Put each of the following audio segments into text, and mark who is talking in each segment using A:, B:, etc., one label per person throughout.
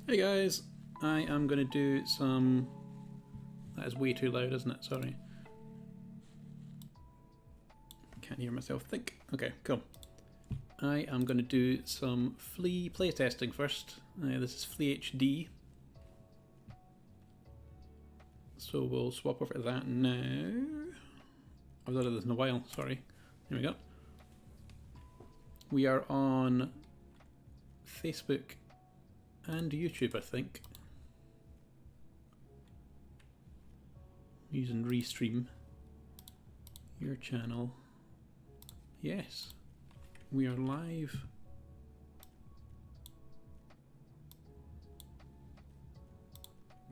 A: Hey guys, I am going to do some... That is way too loud, isn't it? Sorry. Can't hear myself think. Okay, cool. I am going to do some Flea playtesting first. This is Flea HD. So we'll swap over to that now. I've done this in a while, sorry. Here we go. We are on Facebook and YouTube, I think. Using Restream. Your channel. Yes. We are live.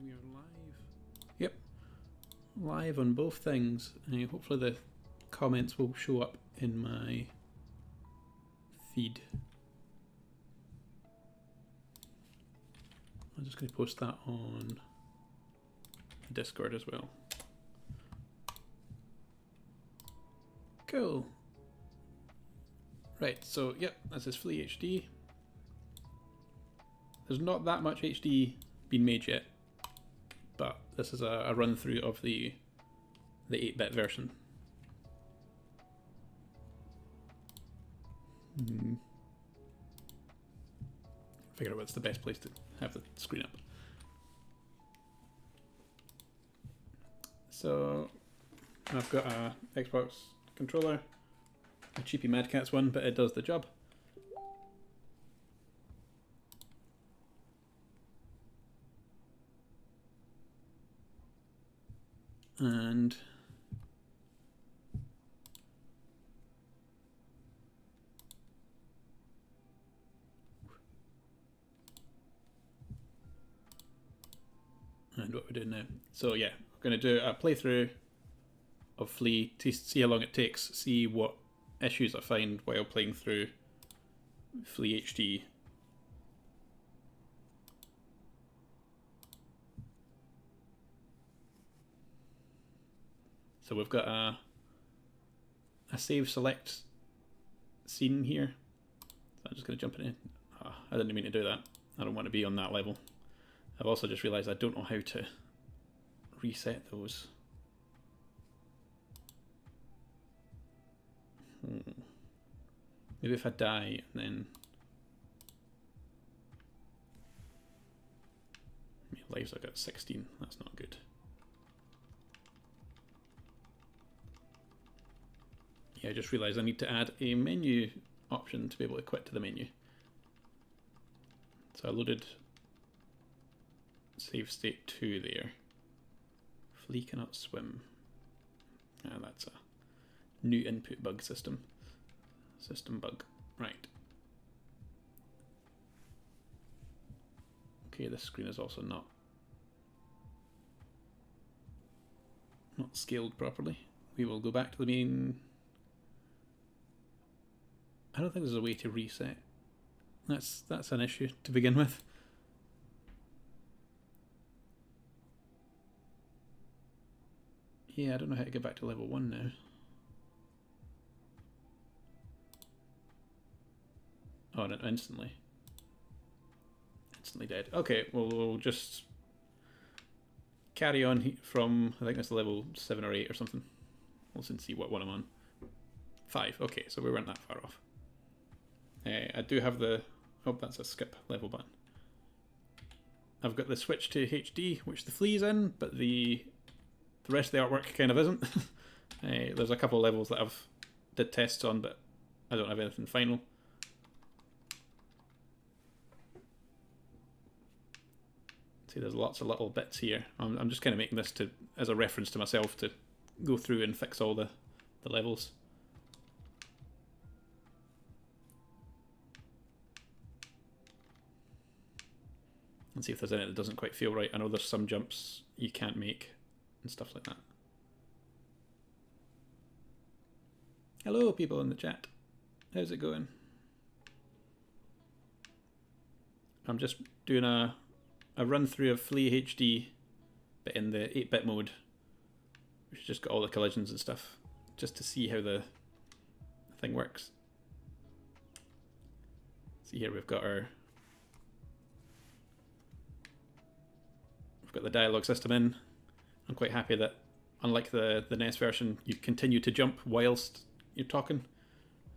A: We are live. Yep. Live on both things. Hopefully the comments will show up in my feed. I'm just going to post that on Discord as well. Cool. Right, so yep, this is Flea HD. There's not that much HD been made yet, but this is a run through of the 8-bit version. Figure out what's the best place to have the screen up. So I've got a Xbox controller, a cheapy Mad Catz one, but it does the job. And what we're doing now. So yeah, we're going to do a playthrough of Flea to see how long it takes, see what issues I find while playing through Flea HD. So we've got a save select scene here. So I'm just going to jump in. Oh, I didn't mean to do that. I don't want to be on that level. I've also just realised I don't know how to reset those. Maybe if I die and then lives I got 16, that's not good. Yeah, I just realised I need to add a menu option to be able to quit to the menu. So I loaded save state 2 there. Flea cannot swim. That's a new input bug system. System bug. Right. Okay, this screen is also not scaled properly. We will go back to the main. I don't think there's a way to reset. That's an issue to begin with. Yeah, I don't know how to get back to level 1 now. Oh, and instantly. Instantly dead. Okay, well, we'll just carry on from, I think that's level 7 or 8 or something. We'll soon see what one I'm on. 5, okay, so we weren't that far off. I do have the, oh, that's a skip level button. I've got the switch to HD, which the Flea's in, but the rest of the artwork kind of isn't. There's a couple of levels that I've did tests on, but I don't have anything final. See, there's lots of little bits here. I'm just kind of making this as a reference to myself to go through and fix all the levels. And see if there's any that doesn't quite feel right. I know there's some jumps you can't make and stuff like that. Hello, people in the chat. How's it going? I'm just doing a run through of Flea HD, but in the 8-bit mode, which has just got all the collisions and stuff, just to see how the thing works. See here we've got our got the dialogue system in. I'm quite happy that, unlike the NES version, you continue to jump whilst you're talking,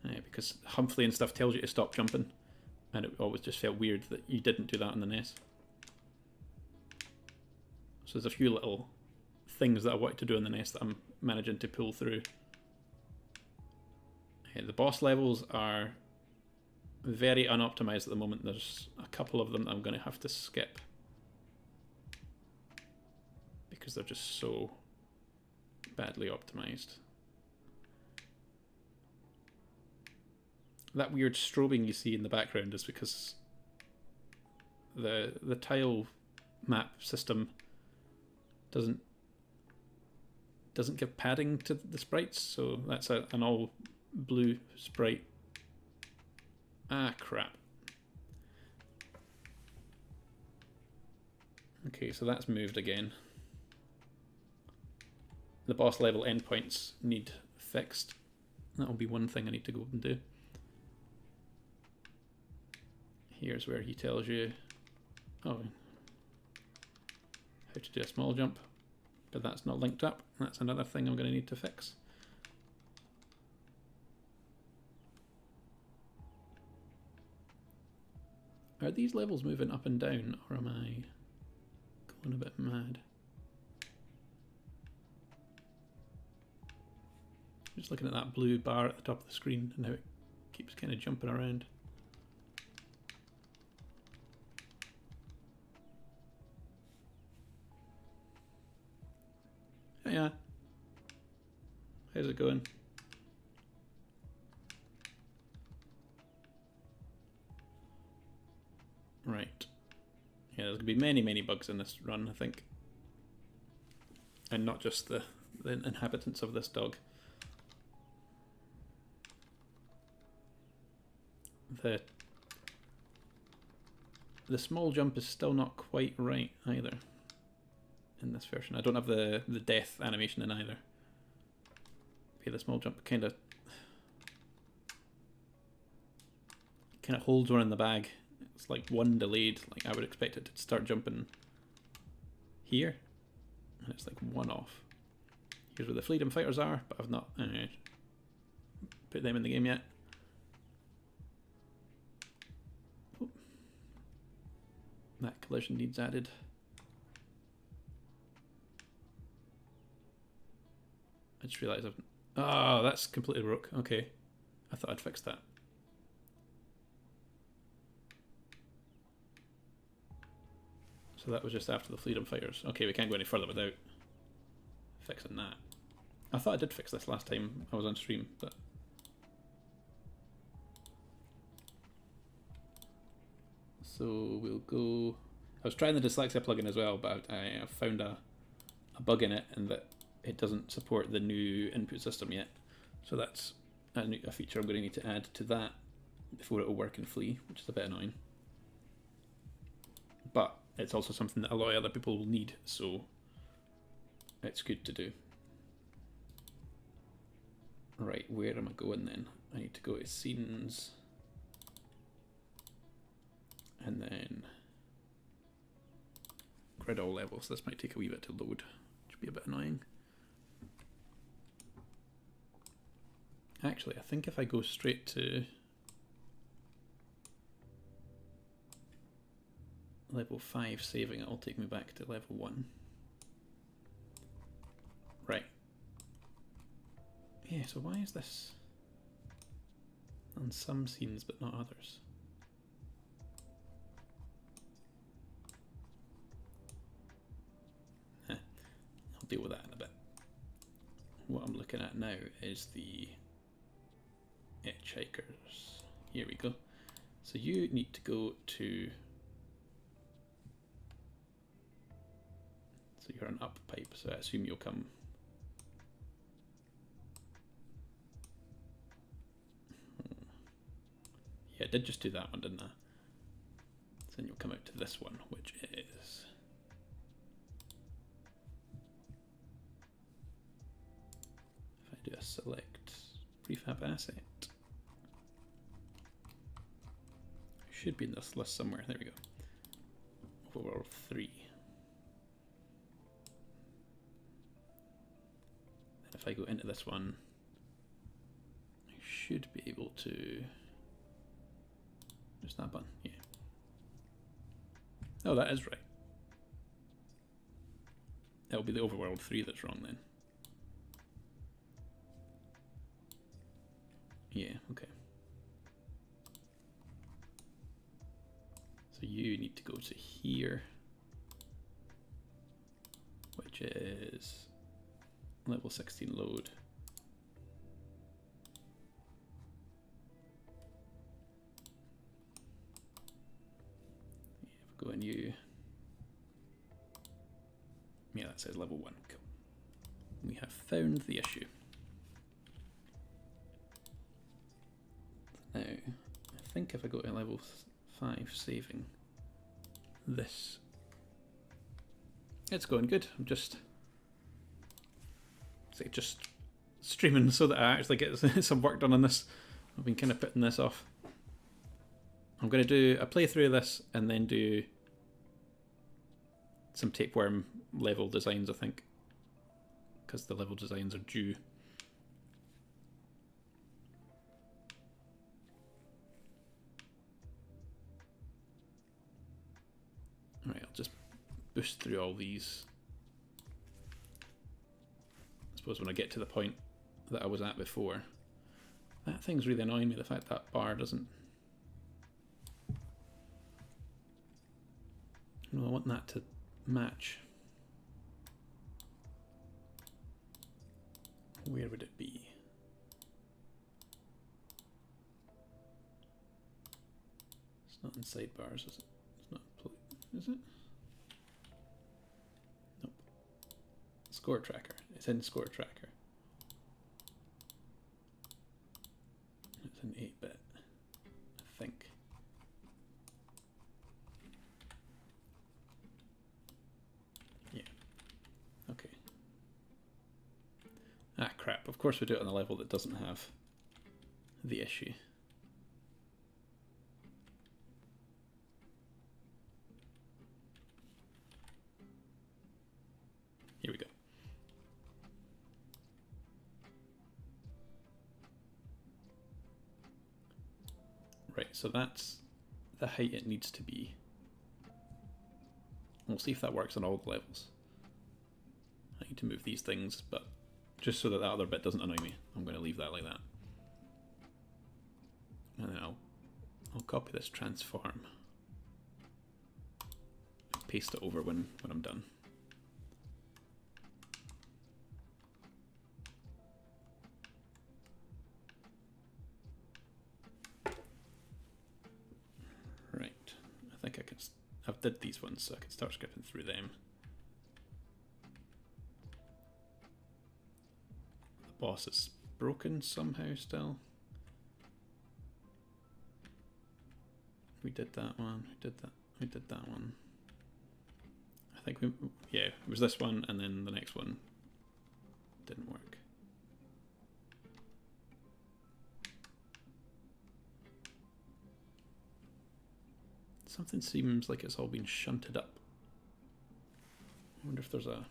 A: because Humphrey and stuff tells you to stop jumping, and it always just felt weird that you didn't do that on the NES. So there's a few little things that I wanted to do on the NES that I'm managing to pull through. The boss levels are very unoptimized at the moment. There's a couple of them that I'm going to have to skip because they're just so badly optimized. That weird strobing you see in the background is because the tile map system doesn't give padding to the sprites, so that's an all blue sprite. Ah, crap. Okay, so that's moved again. The boss level endpoints need fixed. That'll be one thing I need to go and do. Here's where he tells you, how to do a small jump, but that's not linked up. That's another thing I'm going to need to fix. Are these levels moving up and down, or am I going a bit mad? Just looking at that blue bar at the top of the screen and how it keeps kind of jumping around. Yeah. How's it going? Right. Yeah, there's going to be many bugs in this run, I think. And not just the inhabitants of this dog. The small jump is still not quite right either in this version. I don't have the death animation in either. Okay, the small jump kind of holds one in the bag. It's like one delayed. Like I would expect it to start jumping here, and it's like one off. Here's where the Freedom Fighters are, but I've not put them in the game yet. Oh. That collision needs added. I just realised I've... Oh, that's completely broke. Okay. I thought I'd fixed that. So that was just after the Freedom Fighters. Okay, we can't go any further without fixing that. I thought I did fix this last time I was on stream, but... So we'll go... I was trying the dyslexia plugin as well, but I found a bug in it, and that it doesn't support the new input system yet. So that's a feature I'm going to need to add to that before it will work in Flea, which is a bit annoying. But it's also something that a lot of other people will need, so it's good to do. Right, where am I going then? I need to go to scenes, and then grid all levels. This might take a wee bit to load, which would be a bit annoying. Actually, I think if I go straight to level 5 saving, it'll take me back to level 1. Right. Yeah, so why is this on some scenes but not others? I'll deal with that in a bit. What I'm looking at now is the hitchhikers. Here we go. So you need to go to... So you're an up pipe, so I assume you'll come... Yeah, I did just do that one, didn't I? So then you'll come out to this one, which is... If I do a select prefab asset, should be in this list somewhere. There we go. Overall 3. And if I go into this one, I should be able to... Just that button, yeah. Oh, that is right. That'll be the Overworld 3 that's wrong then. Yeah, okay. So you need to go to here, which is level 16 load. Yeah, go in you. Yeah, that says level 1. Cool. We have found the issue. Now, I think if I go to level 5 saving this, it's going good. I'm just streaming so that I actually get some work done on this. I've been kind of putting this off. I'm going to do a playthrough of this and then do some tapeworm level designs, I think, because the level designs are due. Alright, I'll just boost through all these. I suppose when I get to the point that I was at before. That thing's really annoying me, the fact that bar doesn't... No, I want that to match. Where would it be? It's not in sidebars, is it? It's not, is it? Nope. Score tracker. It's in score tracker. It's an 8-bit, I think. Yeah. Okay. Ah, crap. Of course we do it on a level that doesn't have the issue. Here we go. Right, so that's the height it needs to be. We'll see if that works on all the levels. I need to move these things, but just so that that other bit doesn't annoy me, I'm going to leave that like that. And then I'll copy this transform, paste it over when I'm done. Right, I think I can. I've did these ones, so I can start skipping through them. The boss is broken somehow still. We did that one. We did that. We did that one. I think we. Yeah, it was this one, and then the next one didn't work. Something seems like it's all been shunted up. I wonder if there's a...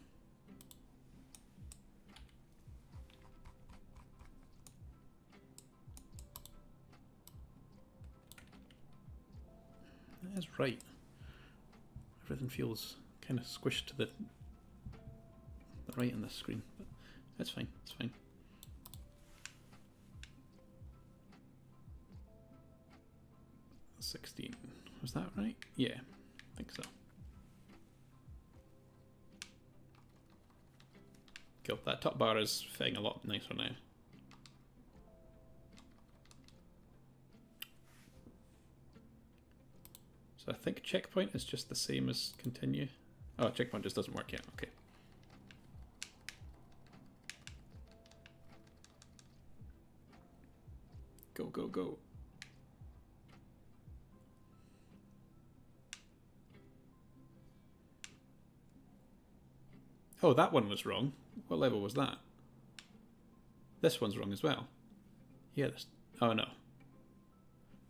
A: That is right. Everything feels kind of squished to the right on this screen, but that's fine, it's fine. $16. Was that right? Yeah, I think so. Cool, that top bar is fitting a lot nicer now. So I think checkpoint is just the same as continue. Oh, checkpoint just doesn't work yet, okay. Go, go, go. Oh, that one was wrong. What level was that? This one's wrong as well. Yeah, this... Oh, no.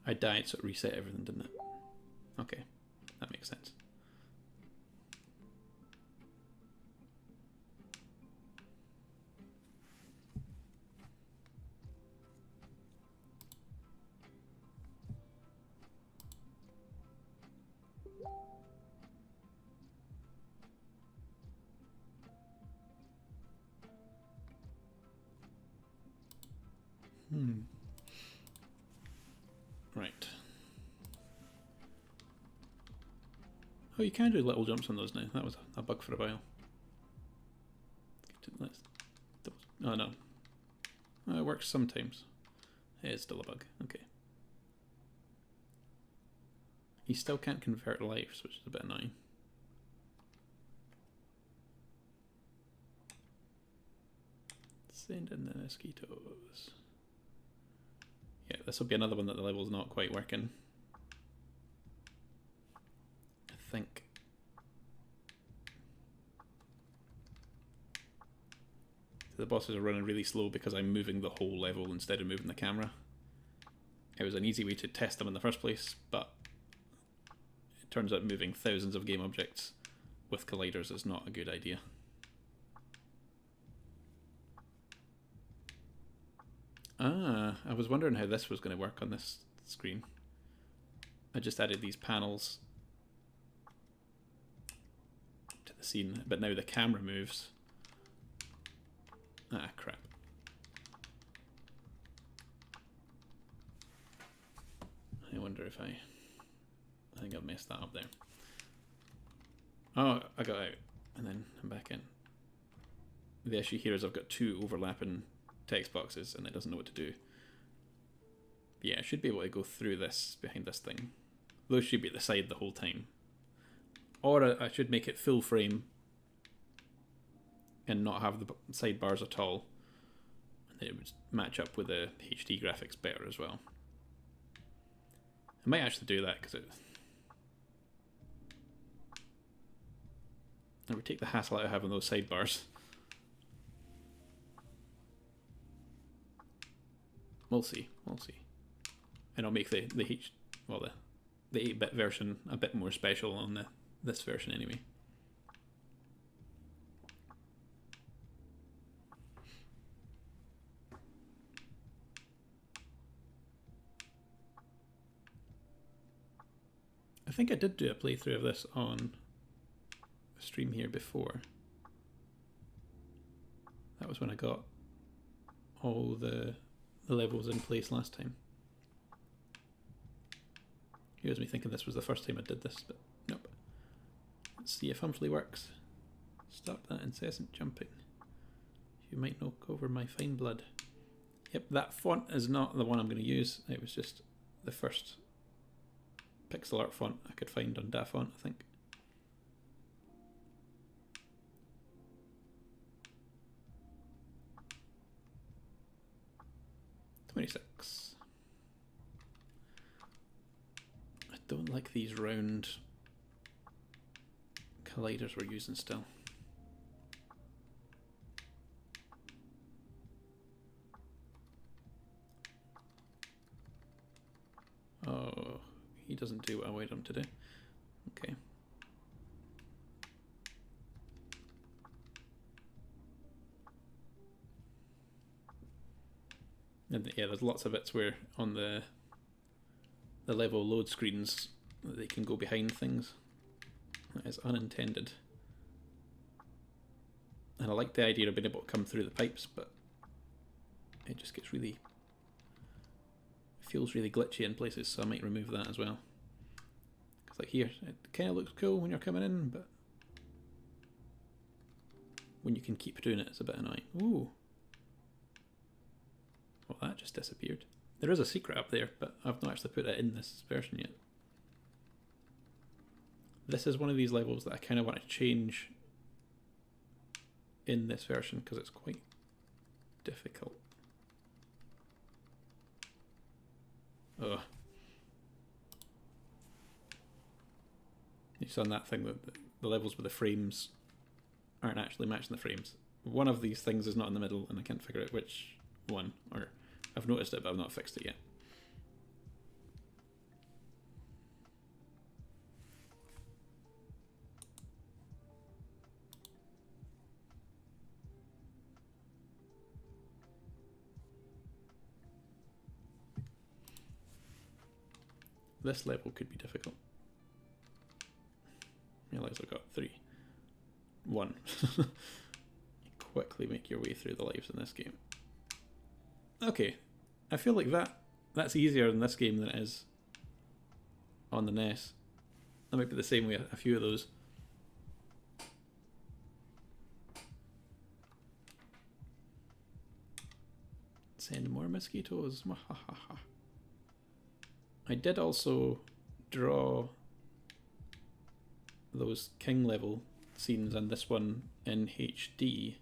A: I died, so it reset everything, didn't it? Okay, that makes sense. Right. Oh, you can do little jumps on those now. That was a bug for a while. Oh no. Oh, it works sometimes. It is still a bug. Okay. You still can't convert lives, which is a bit annoying. Send in the mosquitoes. Yeah, this will be another one that the level's not quite working. I think. The bosses are running really slow because I'm moving the whole level instead of moving the camera. It was an easy way to test them in the first place, but it turns out moving thousands of game objects with colliders is not a good idea. Ah, I was wondering how this was going to work on this screen. I just added these panels to the scene, but now the camera moves. Ah, crap. I wonder if I think I've messed that up there. Oh, I got out, and then I'm back in. The issue here is I've got two overlapping text boxes, and it doesn't know what to do. Yeah, I should be able to go through this, behind this thing. Those should be at the side the whole time. Or I should make it full frame and not have the sidebars at all. And then it would match up with the HD graphics better as well. I might actually do that because it would take the hassle out of having those sidebars. We'll see, we'll see. And I'll make the 8-bit version a bit more special on this version anyway. I think I did do a playthrough of this on a stream here before. That was when I got all the levels in place last time. Here's me thinking this was the first time I did this, but nope. Let's see if Humphrey works. Stop that incessant jumping. You might knock over my fine blood. Yep, that font is not the one I'm going to use. It was just the first pixel art font I could find on DaFont, I think. $26. I don't like these round colliders we're using still. Oh, he doesn't do what I wanted him to do. Okay. And yeah, there's lots of bits where on the level load screens they can go behind things. That is unintended. And I like the idea of being able to come through the pipes, but it just gets really, feels really glitchy in places, so I might remove that as well. Because like here, it kind of looks cool when you're coming in, but when you can keep doing it, it's a bit annoying. Ooh. Well, that just disappeared. There is a secret up there, but I've not actually put it in this version yet. This is one of these levels that I kind of want to change in this version because it's quite difficult. Ugh. You saw on that thing that the levels with the frames aren't actually matching the frames. One of these things is not in the middle and I can't figure out which one, or I've noticed it but I've not fixed it yet. This level could be difficult. Realize I've got 3. 1. You quickly make your way through the lives in this game. Okay, I feel like that's easier in this game than it is on the NES. That might be the same with a few of those. Send more mosquitoes. I did also draw those king level scenes and this one in HD.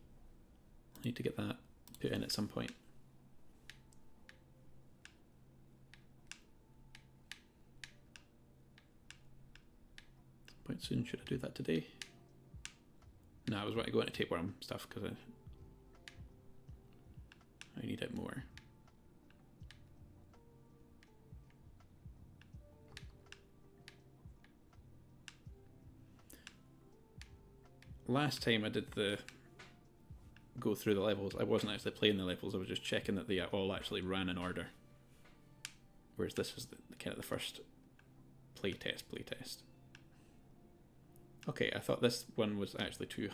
A: I need to get that put in at some point. Some point soon. Should I do that today? No, I was going to go into tapeworm stuff because I need it more. Last time I did the go through the levels, I wasn't actually playing the levels, I was just checking that they all actually ran in order. Whereas this was kind of the first playtest. Okay, I thought this one was actually too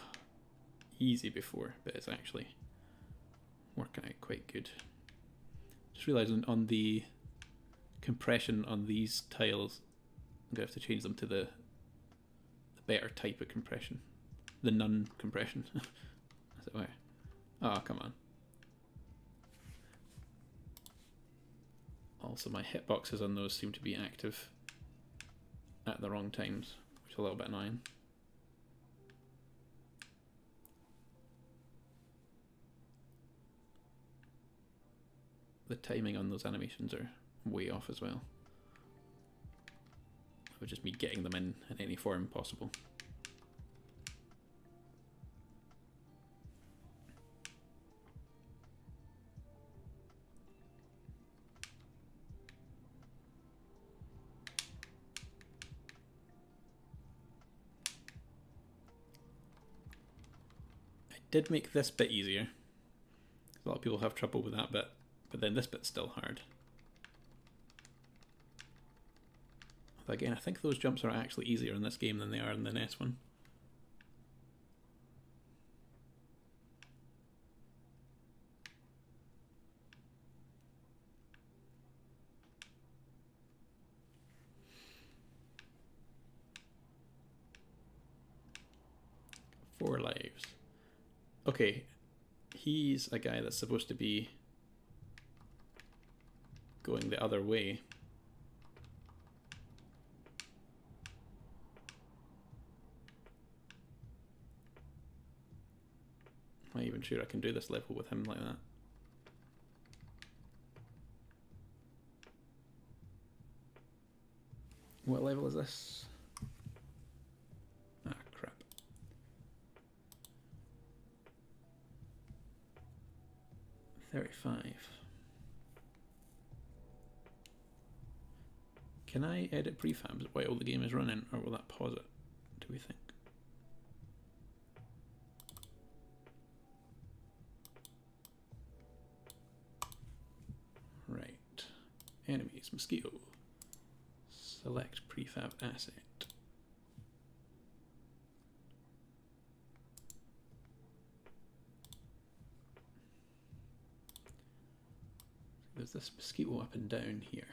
A: easy before, but it's actually working out quite good. Just realising on the compression on these tiles, I'm going to have to change them to the better type of compression. The none compression. As it were. Oh, come on. Also, my hitboxes on those seem to be active at the wrong times, which is a little bit annoying. The timing on those animations are way off as well. It would just be getting them in any form possible. I did make this bit easier. A lot of people have trouble with that bit, but then this bit's still hard. But again, I think those jumps are actually easier in this game than they are in the NES one. Four lives. Okay, he's a guy that's supposed to be going the other way. I'm not even sure I can do this level with him like that. What level is this? Ah, crap. $35. Can I edit prefabs while the game is running, or will that pause it, do we think? Right. Enemies, mosquito. Select prefab asset. There's this mosquito up and down here.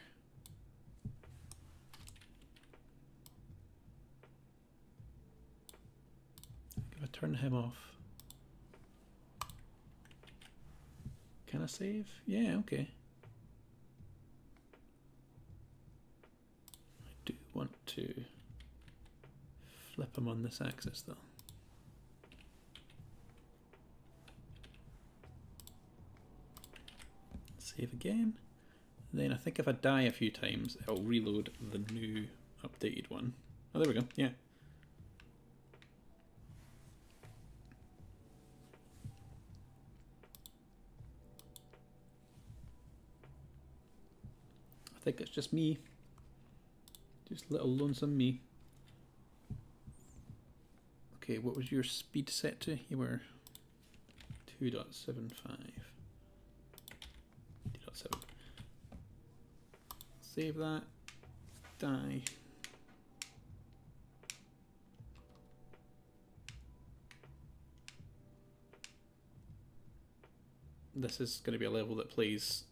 A: If I turn him off, can I save? Yeah, okay. I do want to flip him on this axis though. Save again. Then I think if I die a few times, it'll reload the new updated one. Oh, there we go. Yeah. I think it's just me. Just little lonesome me. Okay, what was your speed set to? You were 2.75. 2.7. Save that. Die. This is going to be a level that plays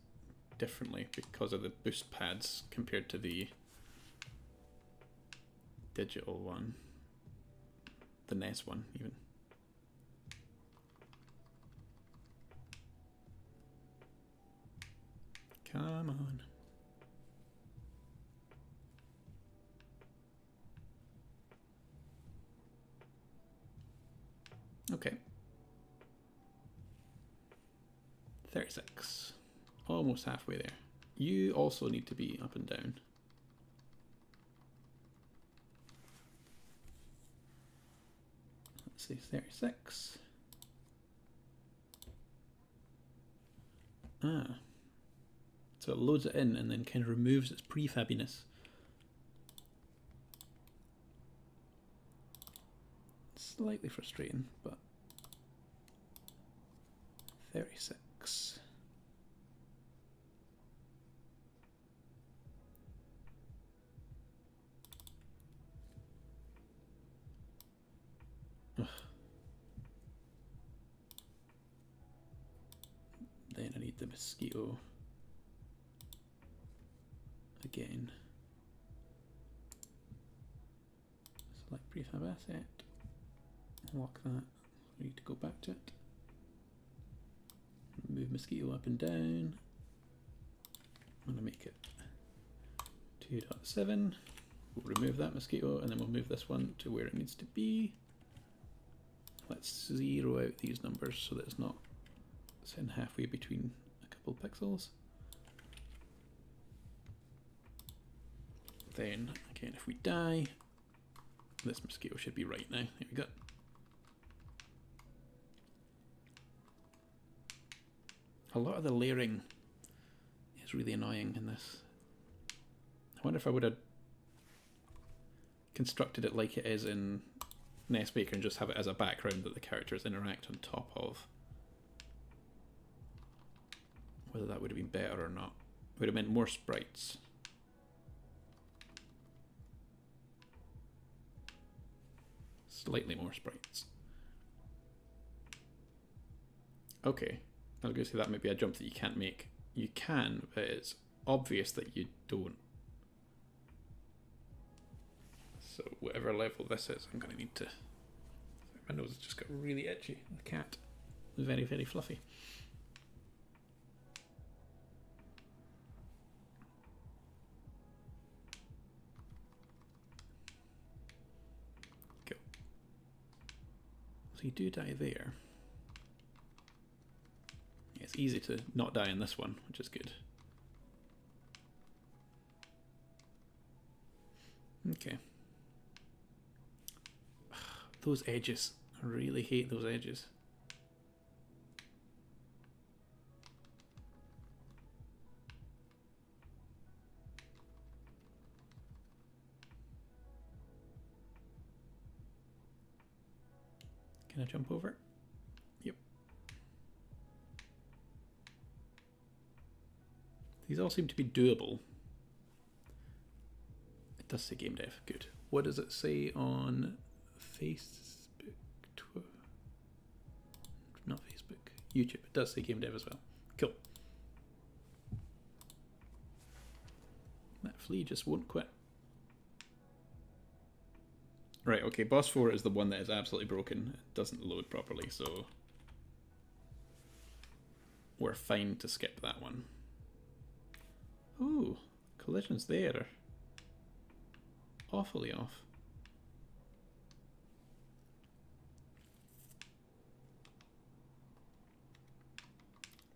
A: differently because of the boost pads compared to the digital one, the NES one even. Come on. Okay. 36. Almost halfway there. You also need to be up and down. Let's see, 36. Ah. So it loads it in and then kind of removes its prefabiness. Slightly frustrating, but 36. Ugh. Then I need the mosquito again. Select prefab asset. Lock that. We need to go back to it. Move mosquito up and down. I'm going to make it 2.7. We'll remove that mosquito and then we'll move this one to where it needs to be. Let's zero out these numbers so that it's not sitting halfway between a couple pixels. Then again, if we die, this mosquito should be right now. There we go. A lot of the layering is really annoying in this. I wonder if I would have constructed it like it is in NES Maker and just have it as a background that the characters interact on top of. Whether that would have been better or not. It would have meant more sprites. Slightly more sprites. Okay. I was going to say that might be a jump that you can't make. You can, but it's obvious that you don't. So whatever level this is, I'm going to need to... My nose has just got really itchy. The cat is very, very fluffy. Go. So you do die there. It's easy to not die in this one, which is good. Okay. Those edges. I really hate those edges. Can I jump over? Yep. These all seem to be doable. It does say GameDev. Good. What does it say on Facebook? Not Facebook. YouTube. It does say GameDev as well. Cool. That flea just won't quit. Right, okay, boss 4 is the one that is absolutely broken. It doesn't load properly, so we're fine to skip that one. Ooh, collisions there are awfully off.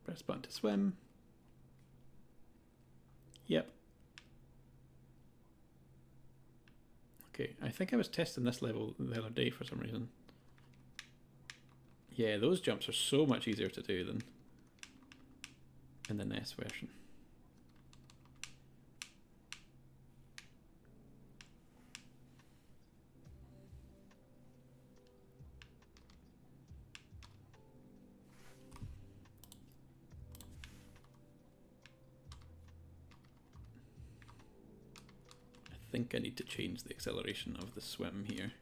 A: Press button to swim. Yep. Okay, I think I was testing this level the other day for some reason. Yeah, those jumps are so much easier to do than in the NES version. I think I need to change the acceleration of the swim here.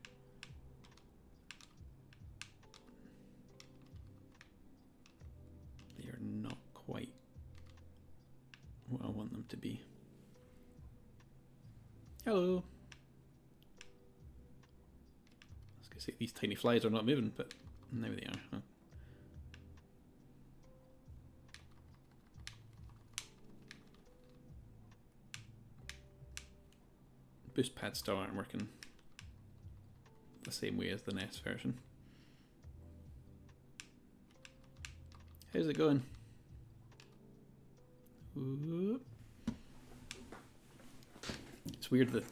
A: They are not quite it to be. Hello. I was going to say these tiny flies are not moving, but now they are. Huh? Boost pads still aren't working the same way as the NES version. How's it going? Ooh. It's weird that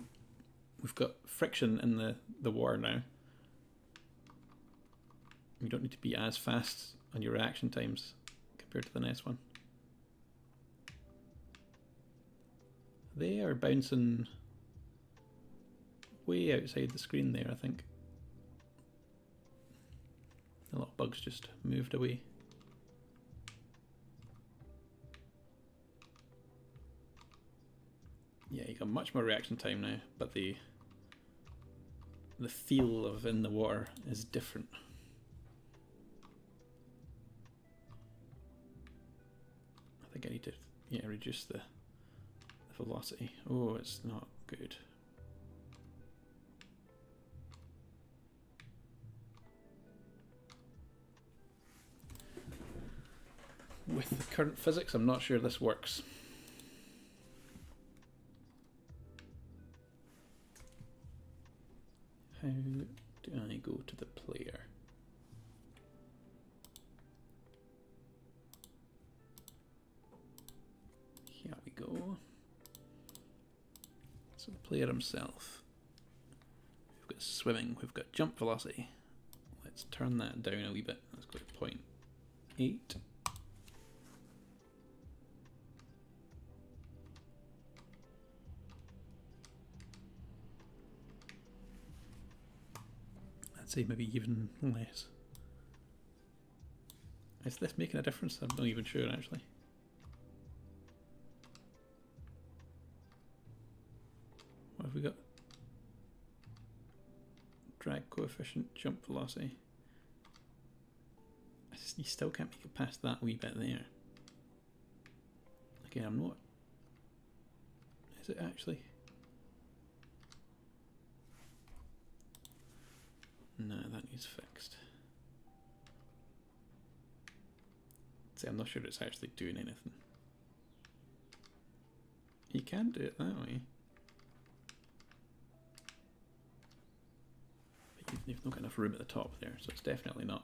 A: we've got friction in the water now. You don't need to be as fast on your reaction times compared to the NES one. They are bouncing way outside the screen there, I think. The little bugs just moved away. Yeah, you got much more reaction time now, but the feel of in the water is different. I think I need to reduce the velocity. Oh, it's not good. With the current physics, I'm not sure this works. How do I go to the player? Here we go. So the player himself. We've got swimming, we've got jump velocity. Let's turn that down a wee bit. Let's go to 0.8. I'd say maybe even less. Is this making a difference? I'm not even sure actually. What have we got? Drag coefficient, jump velocity. You still can't make it past that wee bit there. Okay, I'm not. Is it actually? No, that needs fixed. See, I'm not sure it's actually doing anything. You can do it that way. But you've not got enough room at the top there, so it's definitely not.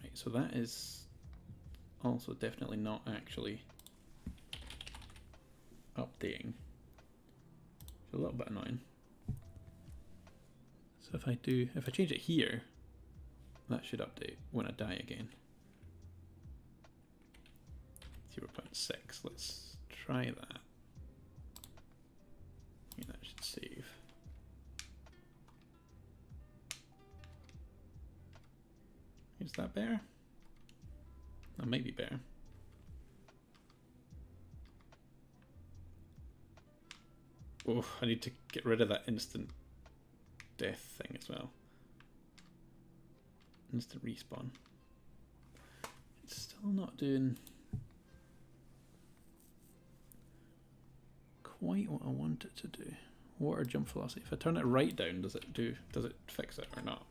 A: Right, so that is also definitely not actually updating. It's a little bit annoying. So if I change it here, that should update when I die again. 0.6, let's try that. Yeah, that should save. Is that better? That might be better. Oh, I need to get rid of that instant death thing as well. Instant respawn. It's still not doing quite what I want it to do. Water jump velocity. If I turn it right down, does it fix it or not?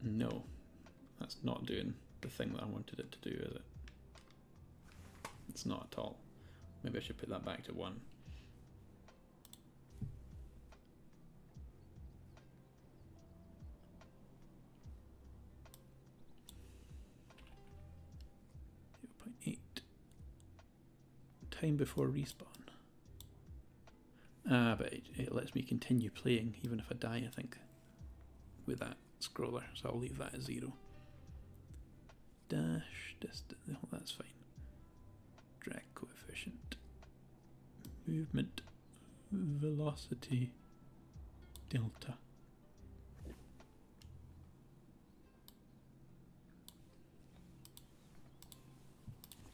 A: No, that's not doing the thing that I wanted it to do, is it? It's not at all. Maybe I should put that back to 1. Time before respawn. But it lets me continue playing even if I die, I think, with that scroller, so I'll leave that as 0. Dash distance, oh, that's fine. Drag coefficient, movement, velocity, delta.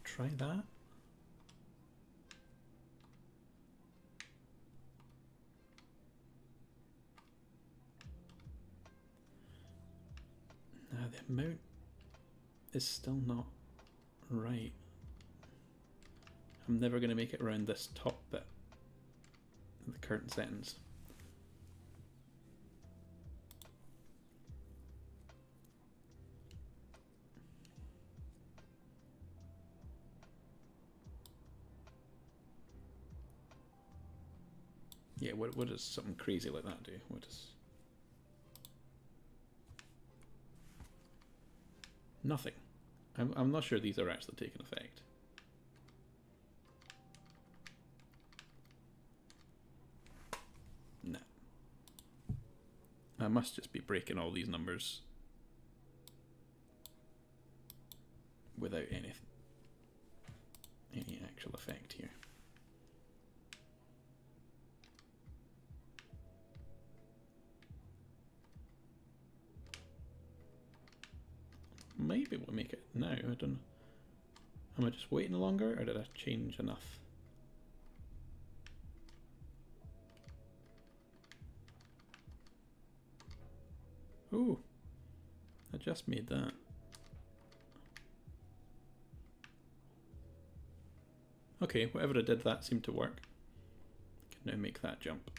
A: Try that. mount is still not right. I'm never going to make it around this top bit of the current settings. Yeah, what does something crazy like that do? What does... Nothing. I'm not sure these are actually taking effect. Nah. I must just be breaking all these numbers without any actual effect here. Maybe we'll make it now, I don't know. Am I just waiting longer, or did I change enough? Ooh, I just made that. Okay, whatever I did, that seemed to work. I can now make that jump.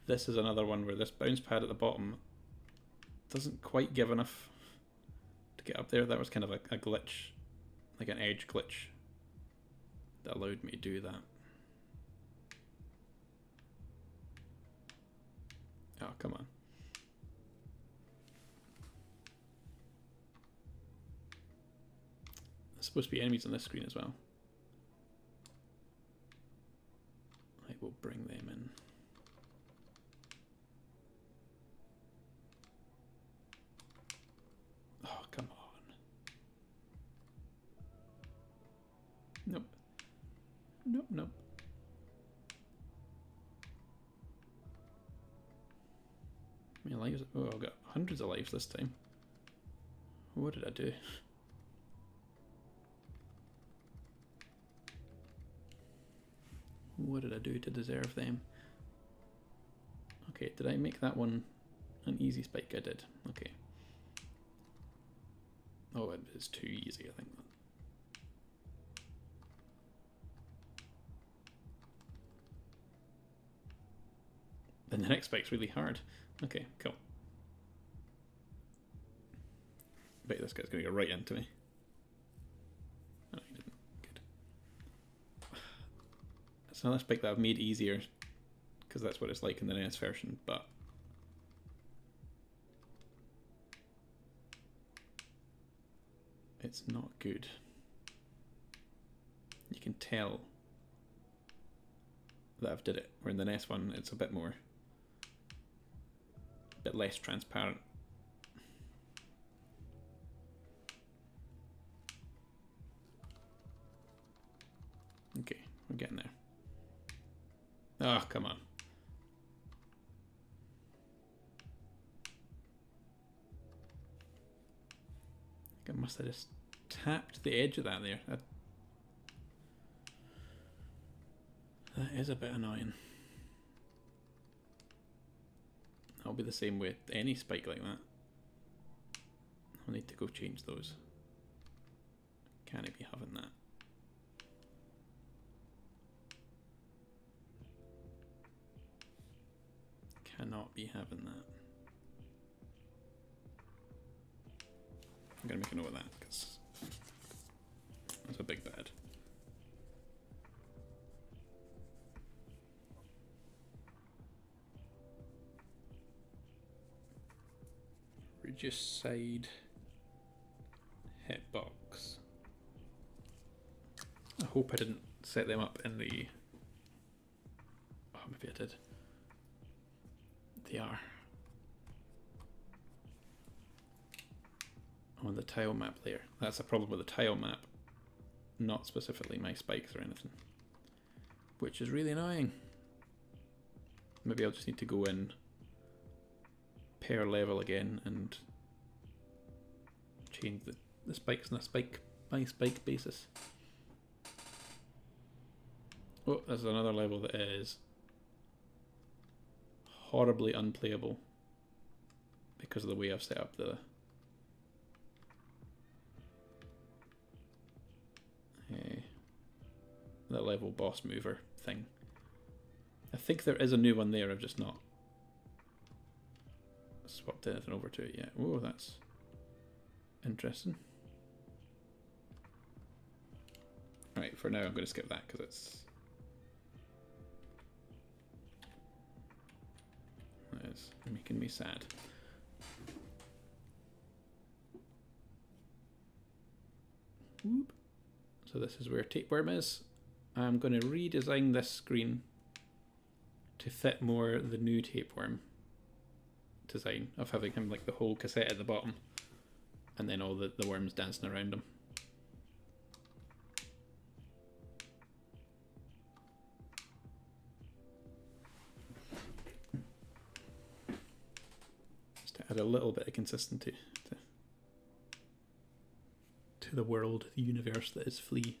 A: This is another one where this bounce pad at the bottom doesn't quite give enough to get up there. That was kind of a glitch, like an edge glitch, that allowed me to do that. Oh, come on. There's supposed to be enemies on this screen as well. I will bring them in. Oh, come on. Nope. Nope, nope. How many lives? Oh, I've got hundreds of lives this time. What did I do? What did I do to deserve them? Okay, did I make that one an easy spike? I did. Okay. Oh, it is too easy, I think. Then the next spike's really hard. Okay, cool. Bet this guy's going to go right into me. Oh, he didn't. Good. It's another spike that I've made easier, because that's what it's like in the NES version, but it's not good. You can tell that I've did it, where in the NES one it's a bit more, a bit less transparent. Okay, we're getting there. Oh, come on. I must have just tapped the edge of that there. That is a bit annoying. I'll be the same with any spike like that. I'll need to go change those. Can't be having that. Cannot be having that. I'm gonna make a note of that because that's a big bad. Reduce side hitbox. I hope I didn't set them up in the... Oh, maybe I did. They are. On the tile map layer. That's a problem with the tile map, not specifically my spikes or anything, which is really annoying. Maybe I'll just need to go in per level again and change the spikes on a spike by spike basis. Oh, there's another level that is horribly unplayable because of the way I've set up the the level boss mover thing. I think there is a new one there, I've just not swapped anything over to it yet. Oh, that's interesting. Right, for now I'm going to skip that because it's making me sad. Whoop. So this is where tapeworm is. I'm going to redesign this screen to fit more the new tapeworm design of having him like the whole cassette at the bottom and then all the worms dancing around him. Just to add a little bit of consistency to the world, the universe that is Flea.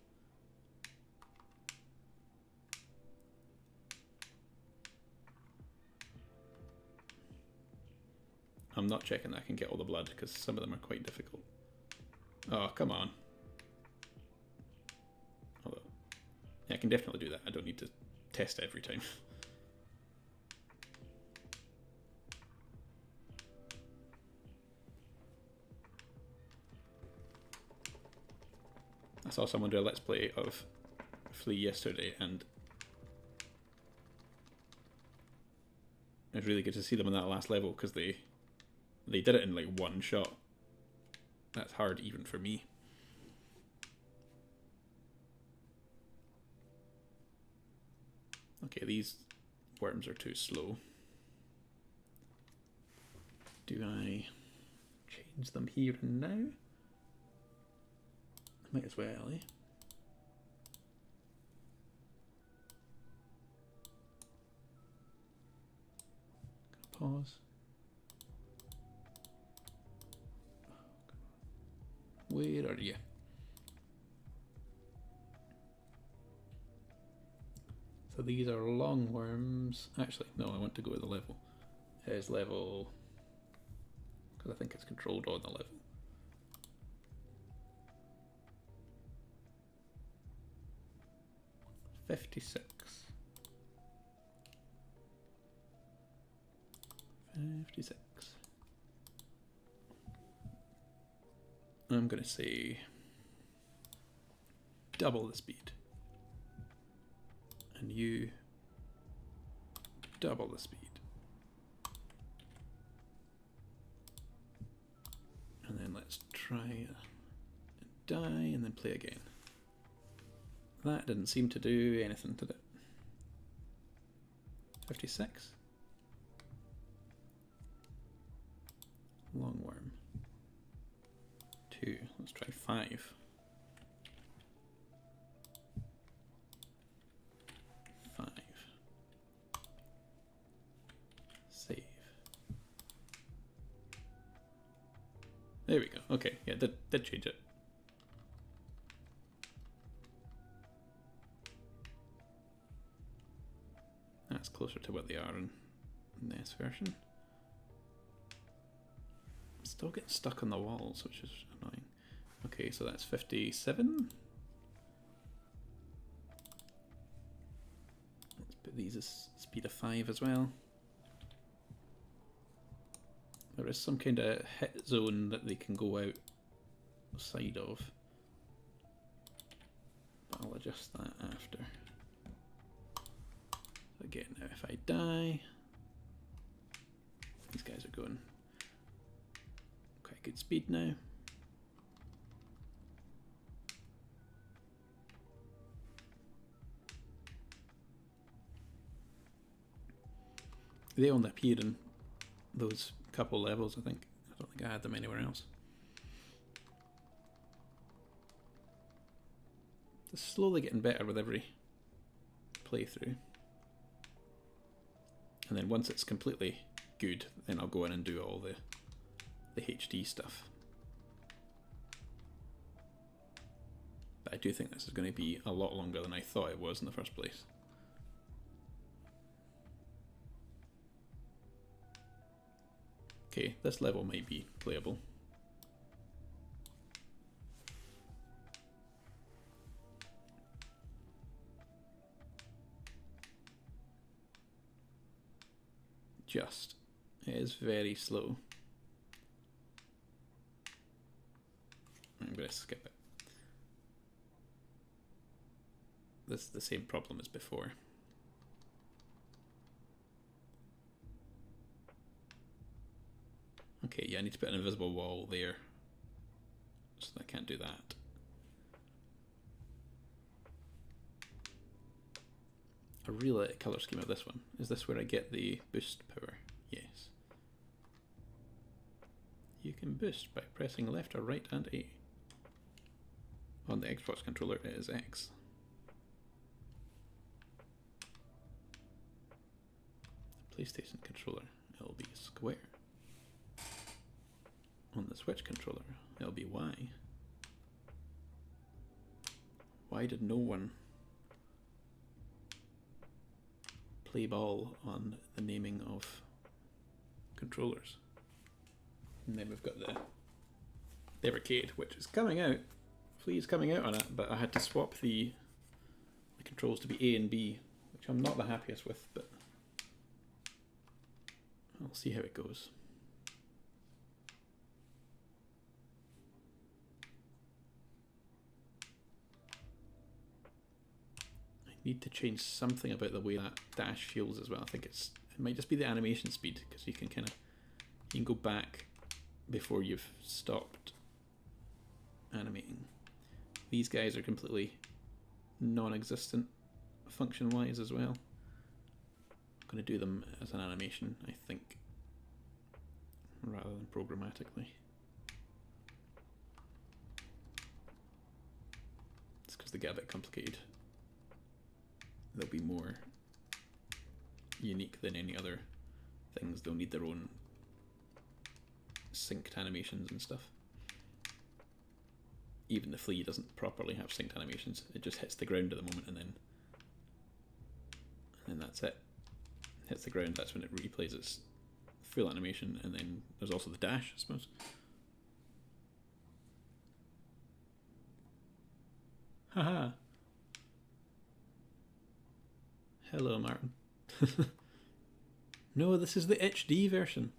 A: I'm not checking that I can get all the blood because some of them are quite difficult. Oh, come on. Although, yeah, I can definitely do that. I don't need to test every time. I saw someone do a let's play of Flea yesterday and it was really good to see them on that last level because they did it in like one shot. That's hard even for me. Okay, these worms are too slow. Do I change them here and now? Might as well, eh? Pause. Where are you? So these are long worms. Actually, no, I want to go with the level. Here's level, because I think it's controlled on the level. $56. I'm going to say double the speed. And you double the speed. And then let's try and die and then play again. That didn't seem to do anything, did it? 56. Long worm. 2. Let's try 5. 5. Save. There we go. Okay, yeah, did change it. That's closer to what they are in this version. Still getting stuck on the walls, which is annoying. Okay, so that's 57. Let's put these as speed of 5 as well. There is some kind of hit zone that they can go outside of. But I'll adjust that after. Again, now if I die, these guys are going quite good speed now. They only appeared in those couple levels, I think. I don't think I had them anywhere else. It's slowly getting better with every playthrough. And then once it's completely good, then I'll go in and do all the HD stuff. But I do think this is going to be a lot longer than I thought it was in the first place. Okay, this level might be playable. just. It is very slow. I'm going to skip it. This is the same problem as before. Okay, yeah, I need to put an invisible wall there, so I can't do that. I really like the colour scheme of this one. Is this where I get the boost power? Yes. You can boost by pressing left or right and A. On the Xbox controller it is X. The PlayStation controller, it'll be square. On the Switch controller, it'll be Y. Why did no one play ball on the naming of controllers? And then we've got the arcade, which is coming out. Flea's coming out on it, but I had to swap the controls to be A and B, which I'm not the happiest with, but I'll see how it goes. I need to change something about the way that dash feels as well. I think it might just be the animation speed, because you can go back before you've stopped animating. These guys are completely non-existent function-wise as well. I'm going to do them as an animation, I think, rather than programmatically. It's because they get a bit complicated. They'll be more unique than any other things. They'll need their own synced animations and stuff. Even the flea doesn't properly have synced animations. It just hits the ground at the moment and then that's it. Hits the ground, that's when it replays its full animation, and then there's also the dash, I suppose. Haha. Hello, Martin. No, this is the HD version,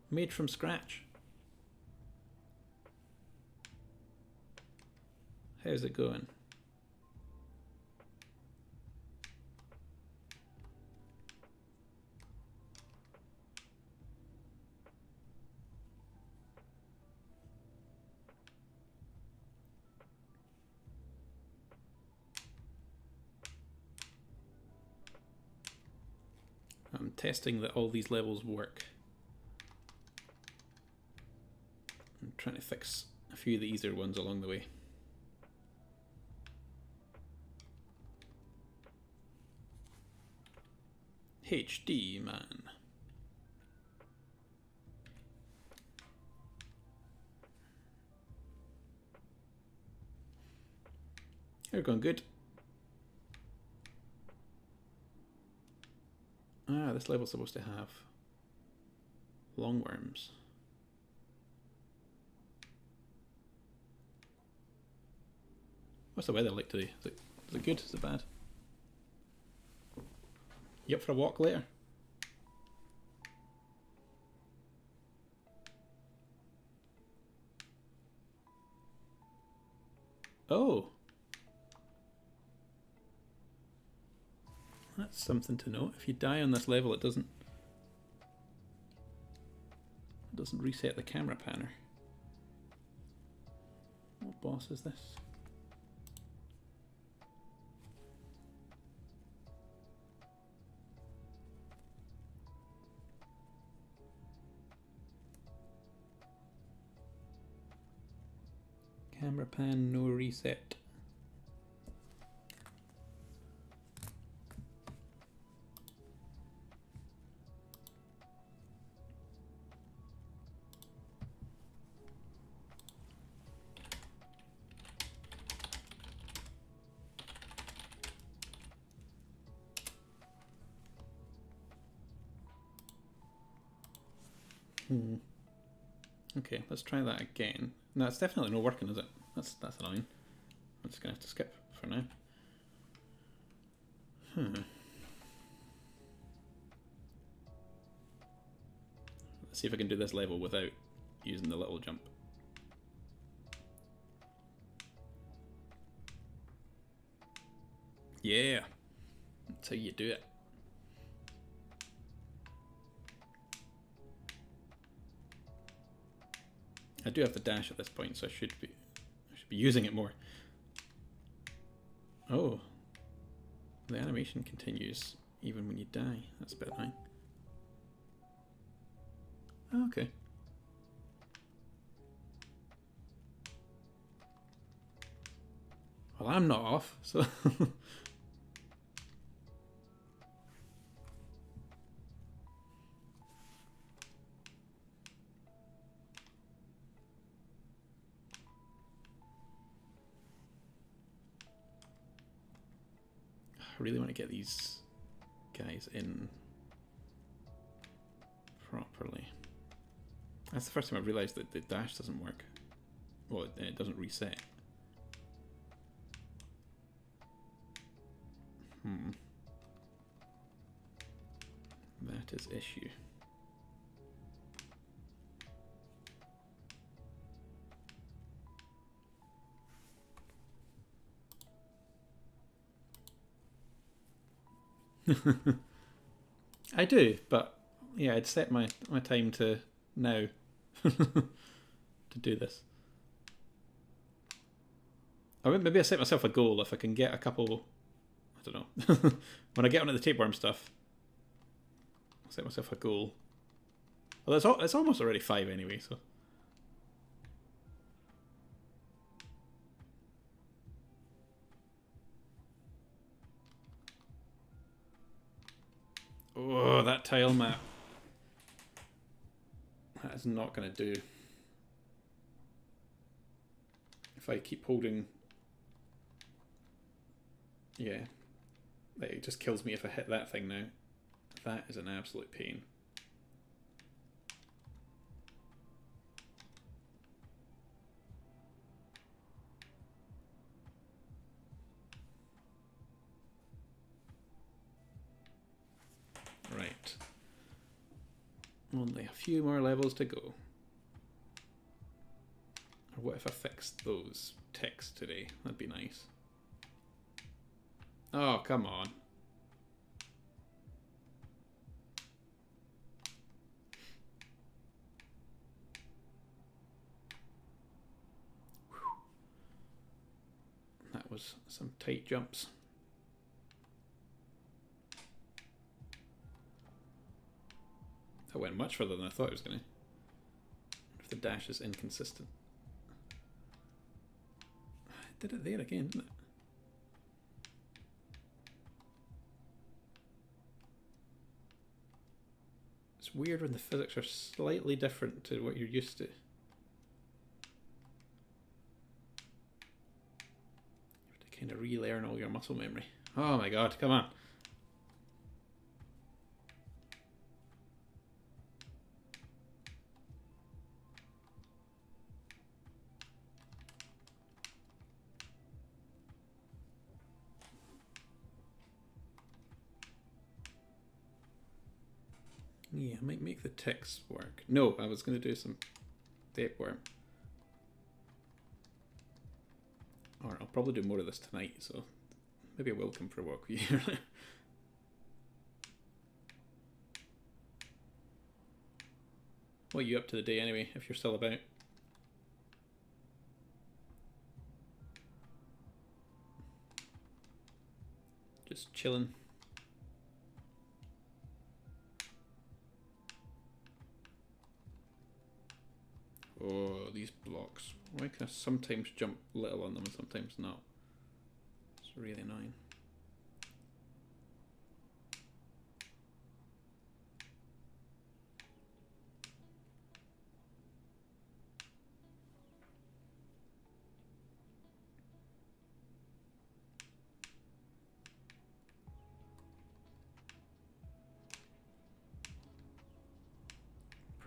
A: made from scratch. How's it going? I'm testing that all these levels work. I'm trying to fix a few of the easier ones along the way. HD, man. You're going good. Ah, this level's supposed to have longworms. What's the weather like today? Is it good? Is it bad? You up for a walk later? Oh. That's something to know. If you die on this level, it doesn't reset the camera panner. What boss is this? Camera pan, no reset. Okay, let's try that again. No, it's definitely not working, is it? That's annoying. I'm just gonna have to skip for now. Let's see if I can do this level without using the little jump. Yeah, that's how you do it. I do have the dash at this point, so I should be using it more. Oh, the animation continues even when you die. That's a bit annoying. Oh, okay. Well, I'm not off, so. I really want to get these guys in properly. That's the first time I've realised that the dash doesn't work. Well, it doesn't reset. That is issue. I do, but yeah, I'd set my time to now to do this. Or maybe I set myself a goal if I can get a couple. I don't know. When I get onto the tapeworm stuff, I'll set myself a goal. Well, it's almost already 5 anyway, so. Oh, that tile map. That is not going to do. If I keep holding... Yeah. It just kills me if I hit that thing now. That is an absolute pain. Right. Only a few more levels to go. Or what if I fixed those ticks today? That'd be nice. Oh, come on. That was some tight jumps. That went much further than I thought it was going to. If the dash is inconsistent. I did it there again, didn't it? It's weird when the physics are slightly different to what you're used to. You have to kind of relearn all your muscle memory. Oh my god, come on. Yeah, I might make the ticks work. No, I was going to do some tapeworm. Or I'll probably do more of this tonight, so maybe I will come for a walk with you. What are you up to today anyway, if you're still about? Just chilling. Oh, these blocks. Why can I sometimes jump little on them and sometimes not? It's really annoying.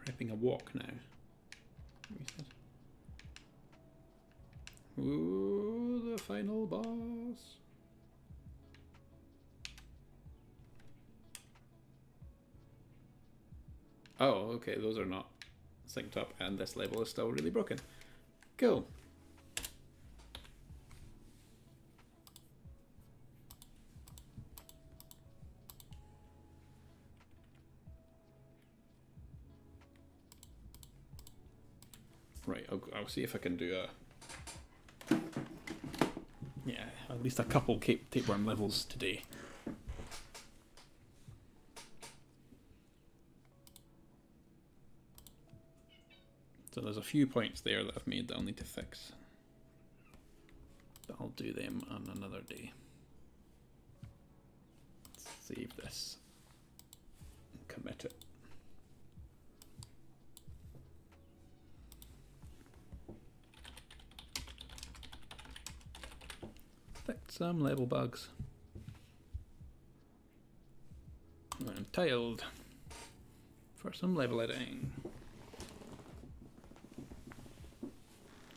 A: Prepping a walk now. Ooh, the final boss. Oh, okay, those are not synced up, and this level is still really broken. Cool. Right, I'll see if I can do a... Yeah, at least a couple tapeworm levels today. So there's a few points there that I've made that I'll need to fix. But I'll do them on another day. Let's save this and commit it. Fix some level bugs. I'm tiled for some level editing.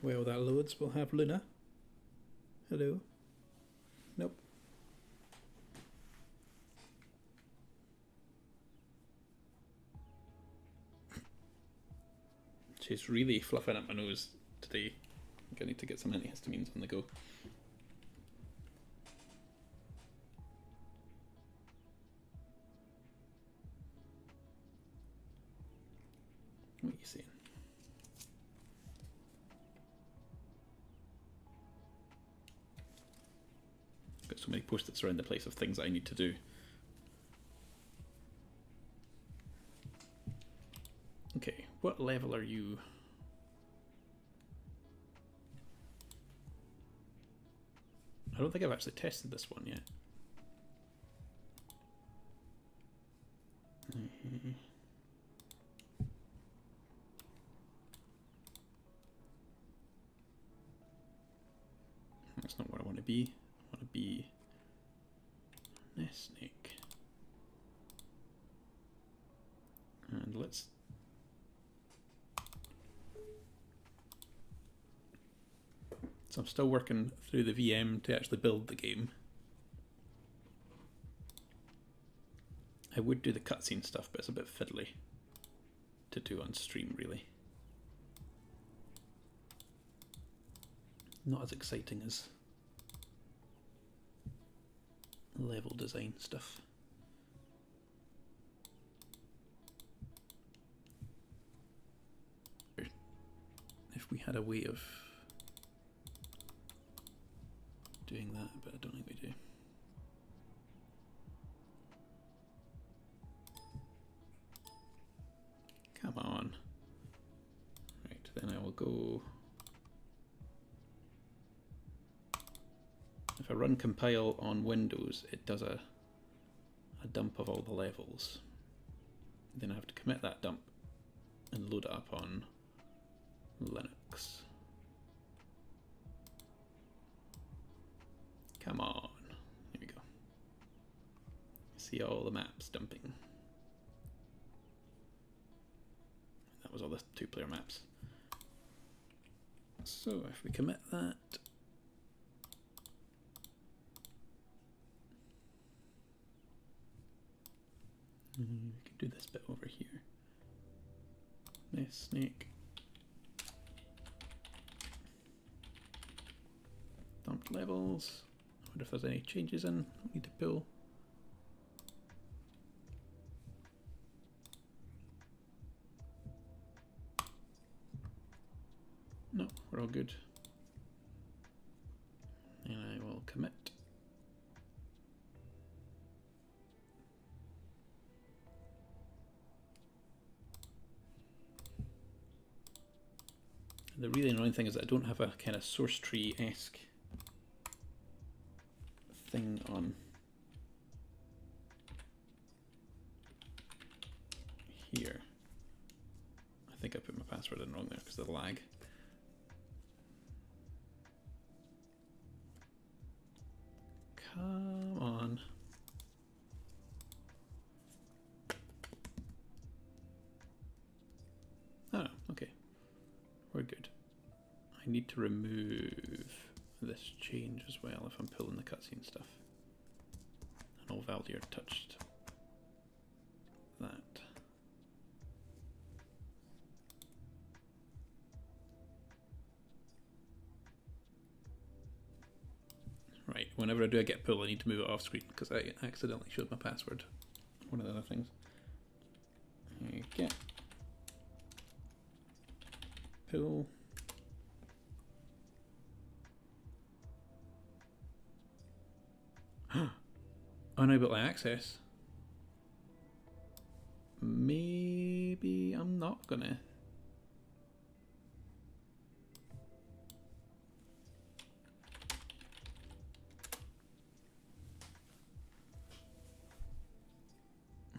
A: Well, that loads. We'll have Luna. Hello. Nope. She's really fluffing up my nose today. I'm gonna need to get some antihistamines on the go. What are you saying? Got so many post-its around the place of things I need to do. Okay, what level are you? I don't think I've actually tested this one yet. That's not where I want to be. I want to be Nest Snake. And let's... So I'm still working through the VM to actually build the game. I would do the cutscene stuff, but it's a bit fiddly to do on stream, really. Not as exciting as level design stuff. If we had a way of doing that, but I don't think we do. Come on. Right, then I will go... If I run compile on Windows, it does a dump of all the levels. Then I have to commit that dump and load it up on Linux. Come on. Here we go. See all the maps dumping. That was all the two-player maps. So if we commit that, we can do this bit over here. Nice snake. Dumped levels. I wonder if there's any changes in. Need to pull. No, we're all good. And I will commit. The really annoying thing is that I don't have a kind of source tree-esque thing on here. I think I put my password in wrong there because of the lag. Come on. Oh, okay. We're good. I need to remove this change as well if I'm pulling the cutscene stuff. And all Valdir touched that. whenever I do a get pull, I need to move it off screen because I accidentally showed my password. One of the other things. Get pull. Unable to access. Maybe I'm not gonna.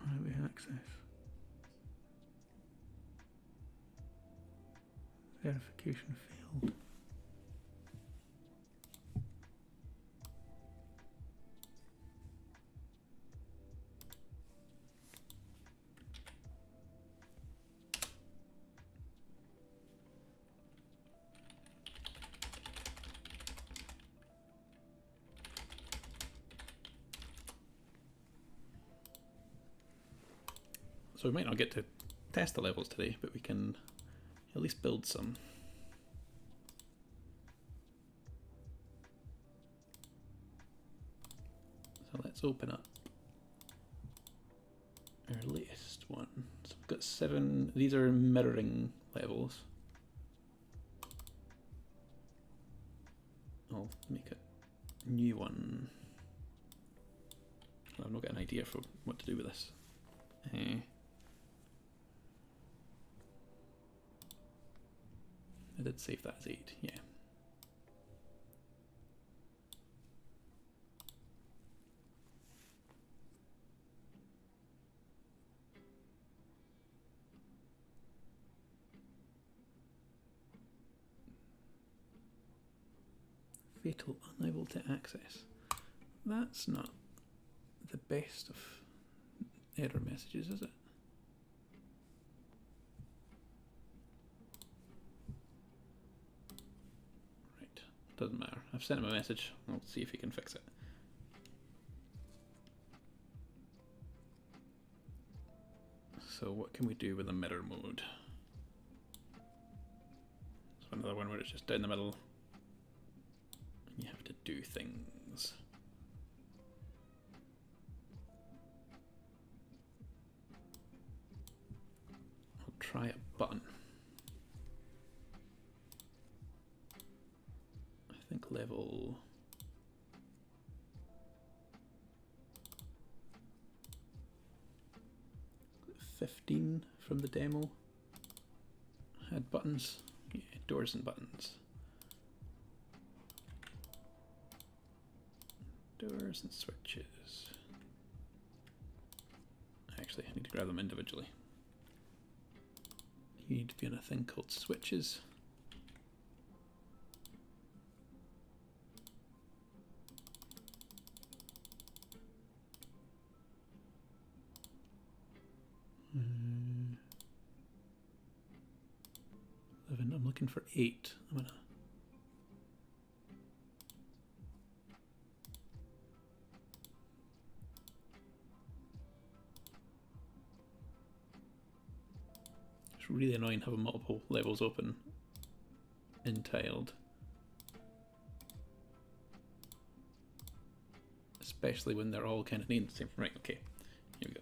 A: Unable access. Verification failed. So we might not get to test the levels today, but we can at least build some. So let's open up our latest one. So we've got 7, these are mirroring levels. I'll make a new one. I've not got an idea for what to do with this. I did save that as 8, yeah. Fatal, unable to access. That's not the best of error messages, is it? Right, doesn't matter. I've sent him a message. I'll see if he can fix it. So what can we do with a mirror mode? So another one where it's just down the middle. You have to do things. I'll try a button. I think level 15 from the demo had buttons. Yeah, doors and buttons. Doors and switches. Actually, I need to grab them individually. You need to be in a thing called switches. I'm looking for 8. I'm gonna. It's really annoying having multiple levels open in tiled. Especially when they're all kind of named the same. Right, okay. Here we go.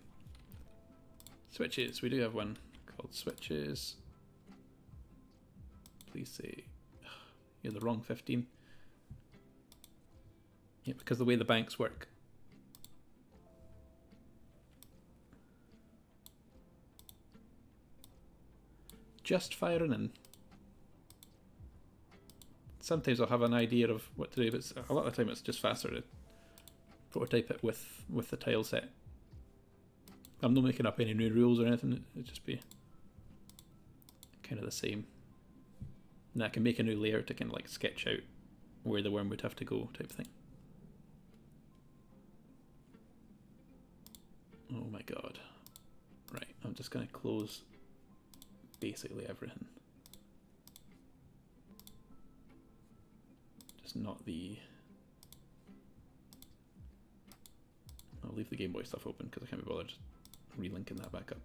A: Switches. We do have one called switches. Please say you're the wrong 15. Yeah, because the way the banks work. Just firing in. Sometimes I'll have an idea of what to do, but a lot of the time it's just faster to prototype it with the tile set. I'm not making up any new rules or anything, it'd just be kind of the same. And I can make a new layer to kind of like sketch out where the worm would have to go type thing. Oh my god. Right, I'm just going to close basically everything. Just not the... I'll leave the Game Boy stuff open because I can't be bothered just relinking that back up.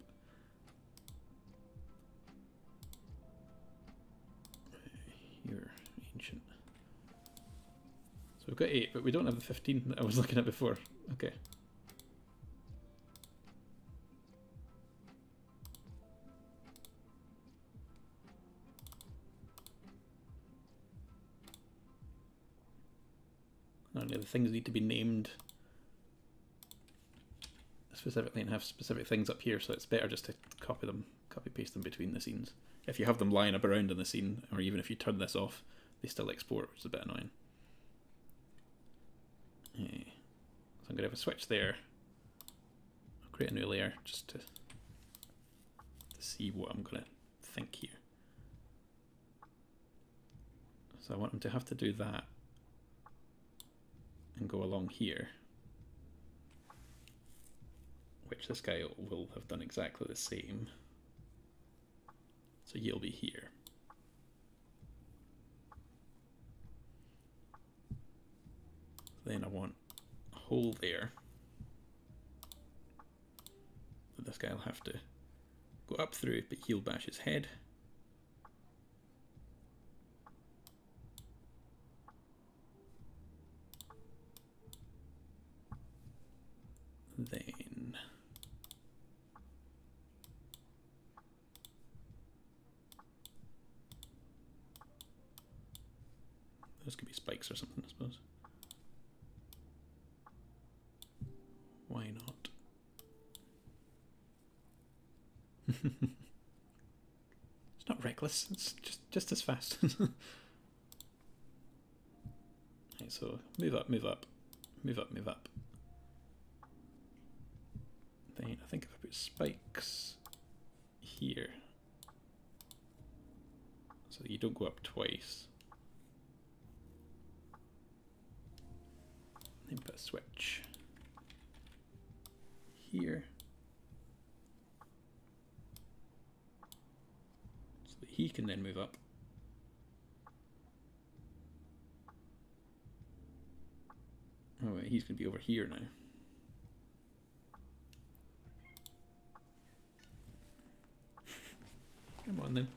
A: You're ancient. So we've got 8, but we don't have the 15 that I was looking at before. Okay. Only the things need to be named specifically and have specific things up here, so it's better just to copy paste them between the scenes. If you have them lying up around in the scene, or even if you turn this off, they still export, which is a bit annoying. So I'm going to have a switch there. I'll create a new layer just to see what I'm going to think here. So I want them to have to do that and go along here, which this guy will have done exactly the same. So you'll be here. Then I want a hole there that this guy will have to go up through, but he'll bash his head. Then those could be spikes or something, I suppose. Why not? It's not reckless, it's just as fast. Right, so move up, move up, move up, move up. Then I think if I put spikes here, so that you don't go up twice. Then put a switch here, so that he can then move up. Oh wait, he's going to be over here now. Come on then.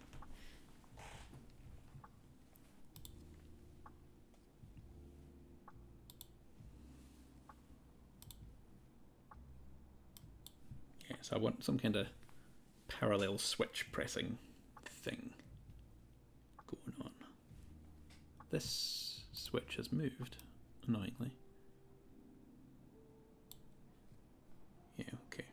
A: Yeah, so I want some kind of parallel switch pressing thing going on. This switch has moved, annoyingly. Yeah, okay.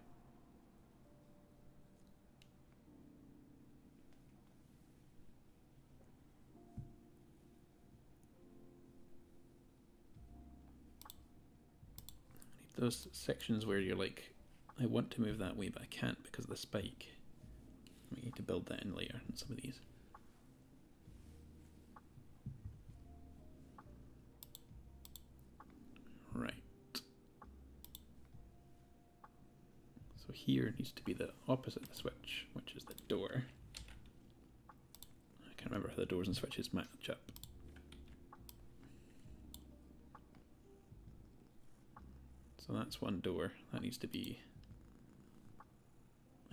A: Those sections where you're like, I want to move that way, but I can't because of the spike. We need to build that in later in some of these. Right. So here needs to be the opposite of the switch, which is the door. I can't remember how the doors and switches match up. So that's one door. That needs to be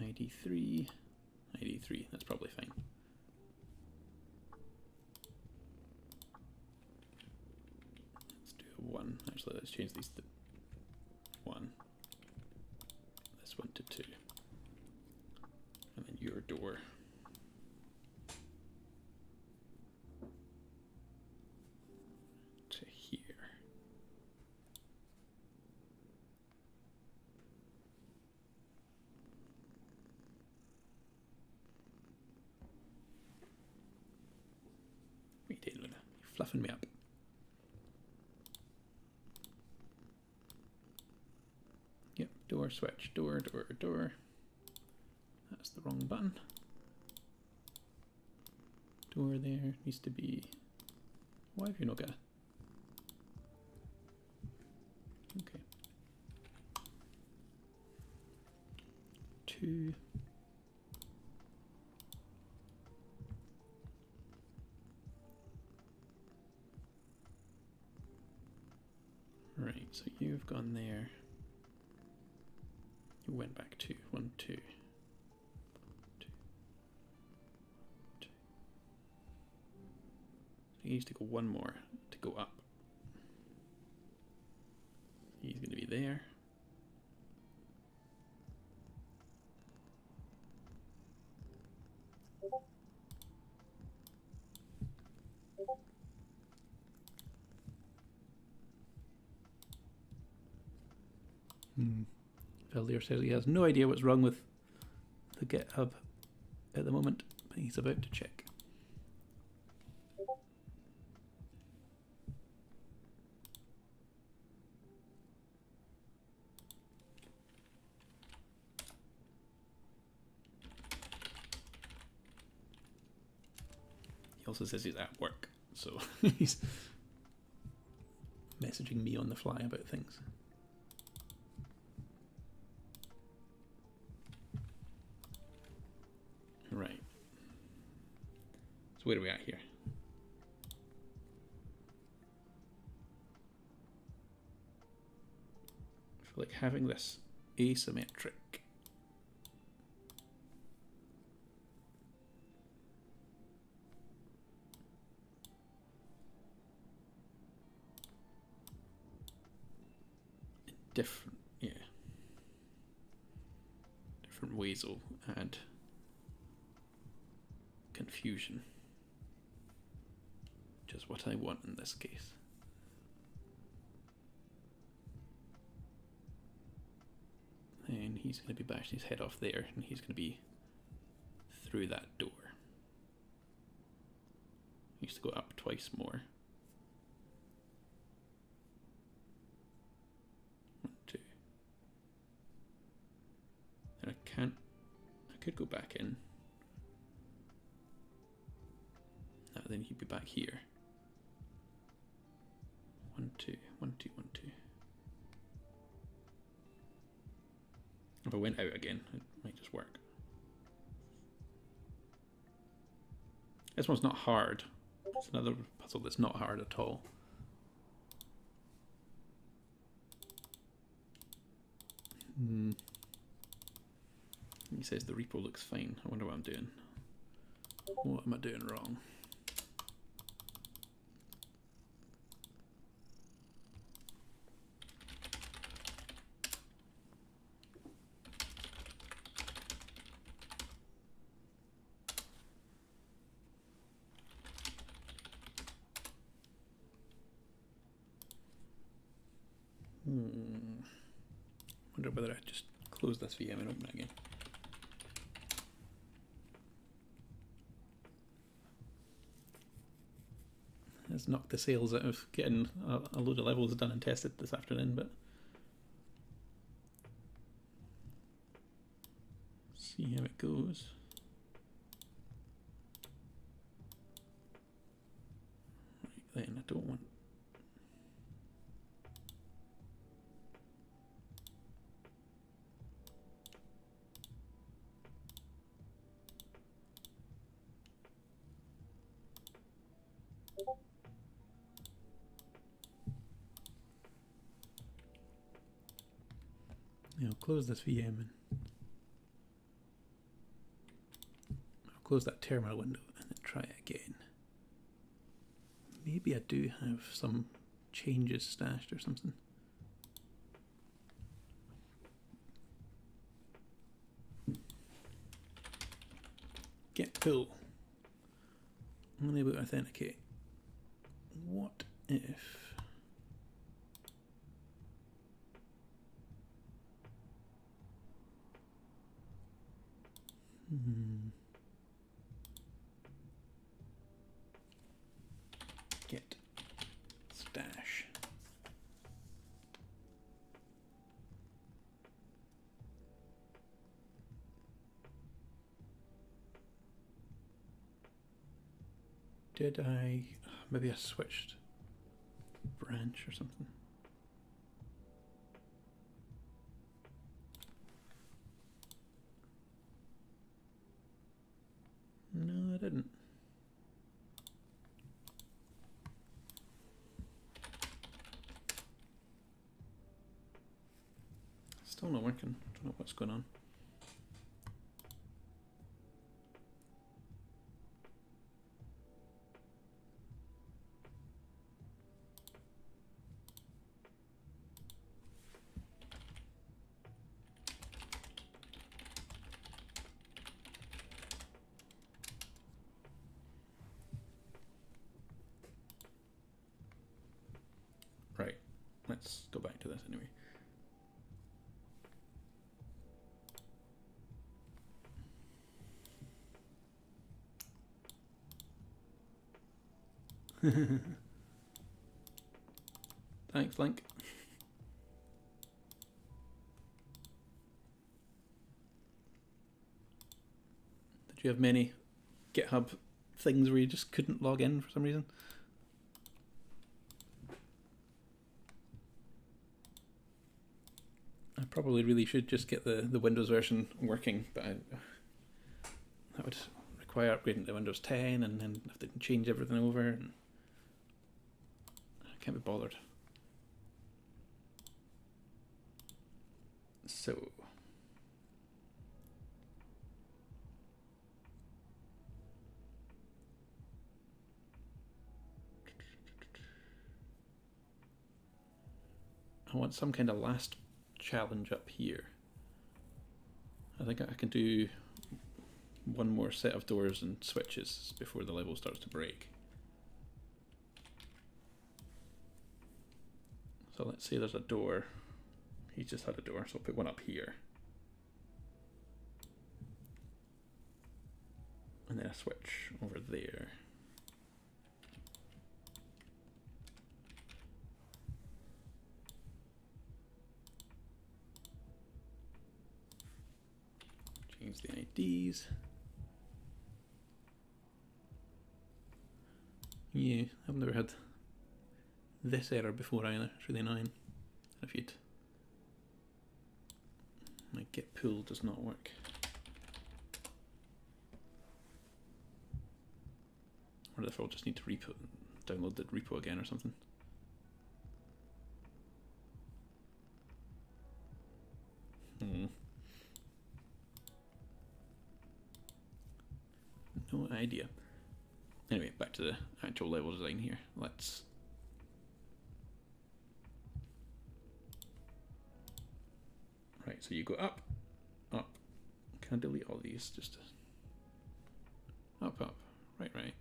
A: ID3. ID3, that's probably fine. Let's do a 1. Actually, let's change these to 1. This one to 2. And then your door. To here. What are you doing, Luna? You're fluffing me up. Yep, door, switch, door, door, door. That's the wrong button. Door there needs to be... Why have you not got a... Okay. 2. Right, so you've gone there. You went back 2. 1, 2. 2. 2. You need to go one more to go up. you there. Valdir says he has no idea what's wrong with the GitHub at the moment, but he's about to check. He also says he's at work, so he's messaging me on the fly about things. Right. So where are we at here? I feel like having this asymmetric different ways will add confusion, which is what I want in this case. And he's going to be bashing his head off there, and he's going to be through that door. He used to go up twice more. 1, 2. And I could go back in. No, then he'd be back here. 1, 2, 1, 2, 1, 2. If I went out again, it might just work. This one's not hard. It's another puzzle that's not hard at all. He says the repo looks fine. I wonder what I'm doing. What am I doing wrong? Wonder whether I just close this VM and open it again. It's knocked the sales out of getting a load of levels done and tested this afternoon, but see how it goes. Right then, I don't want. I'll close this VM and I'll close that terminal window and then try it again. Maybe I do have some changes stashed or something. Get pull. Unable to authenticate. What if get stash. Did I, maybe I switched branch or something. No, I didn't. Still not working. Don't know what's going on. let's go back to this anyway. Thanks, Link. Did you have many GitHub things where you just couldn't log in for some reason? I probably really should just get the Windows version working, but that would require upgrading to Windows 10 and then have to change everything over, and I can't be bothered. So I want some kind of last challenge up here. I think I can do one more set of doors and switches before the level starts to break. So let's say there's a door. He's just had a door, so I'll put one up here. And then a switch over there. Change the IDs. Yeah, I've never had this error before either. It's really annoying. If you'd... My git pull does not work. Or if I'll just need to download the repo again or something. No idea. Anyway, back to the actual level design here. Let's... Right, so you go up, up. Can I delete all these? Just up, up, right, right.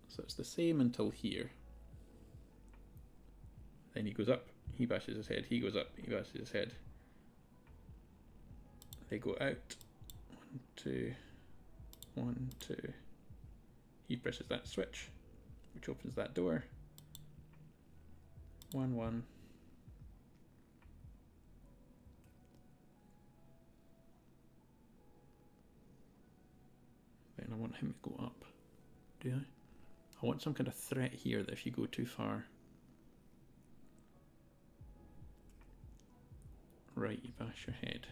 A: So it's the same until here. Then he goes up, he bashes his head, he goes up, he bashes his head. They go out. 1, 2, 1, 2. He presses that switch, which opens that door. 1, 1. Then I want him to go up. Do I? I want some kind of threat here that if you go too far right, you bash your head.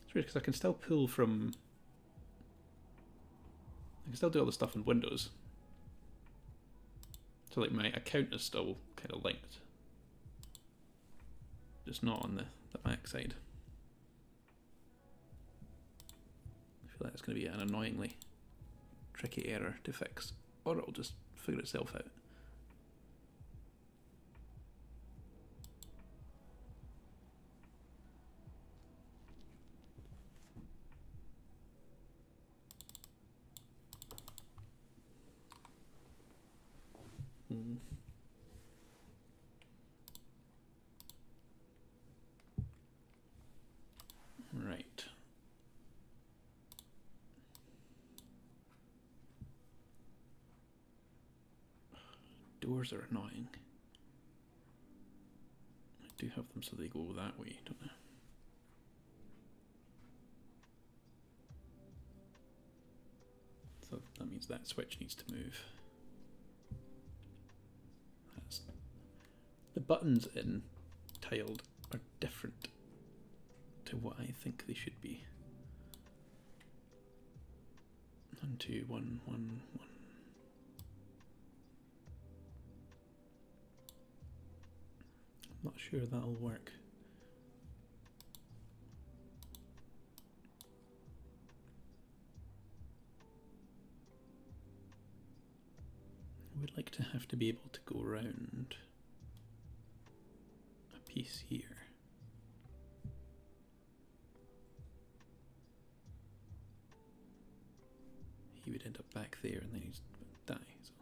A: It's weird because I can still pull from... I can still do all the stuff in Windows. So like my account is still kind of linked. Just not on the Mac side. I feel like it's going to be an annoyingly tricky error to fix. Or it'll just figure itself out. Right. Doors are annoying. I do have them so they go that way, don't I? So that means that switch needs to move. The buttons in tiled are different to what I think they should be. 1, 2, 1, 1, 1. I'm not sure that'll work. I would like to have to be able to go around a piece here. He would end up back there and then he'd die. So.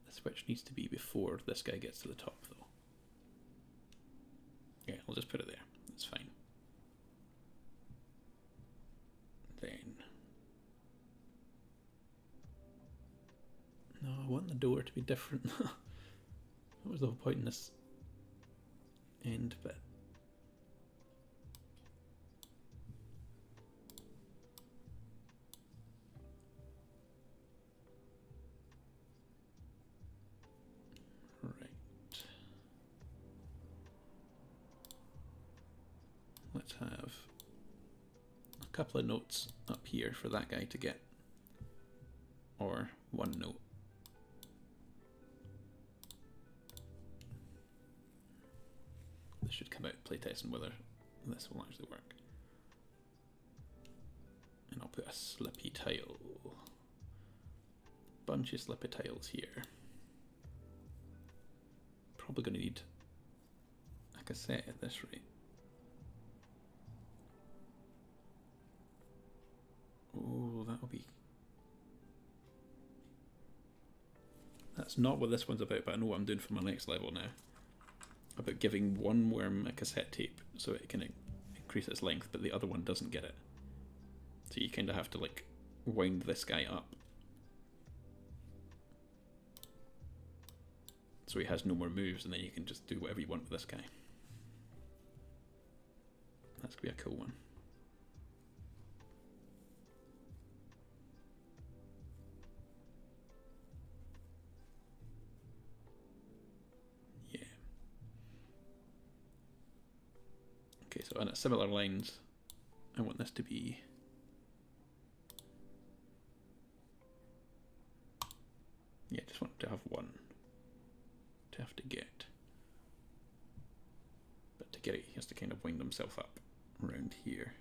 A: The switch needs to be before this guy gets to the top though. Yeah, I'll just put it there. That's fine. Then... No, I want the door to be different. That was the whole point in this end bit. Let's have a couple of notes up here for that guy to get, or one note. This should come out playtesting whether this will actually work. And I'll put a slippy tile. Bunch of slippy tiles here. Probably going to need a cassette at this rate. Oh, that'll be... That's not what this one's about, but I know what I'm doing for my next level now. About giving one worm a cassette tape so it can increase its length, but the other one doesn't get it. So you kind of have to like wind this guy up. So he has no more moves, and then you can just do whatever you want with this guy. That's going to be a cool one. Okay, so on similar lines, I want this to be just want to have one to have to get. But to get it, he has to kind of wind himself up around here.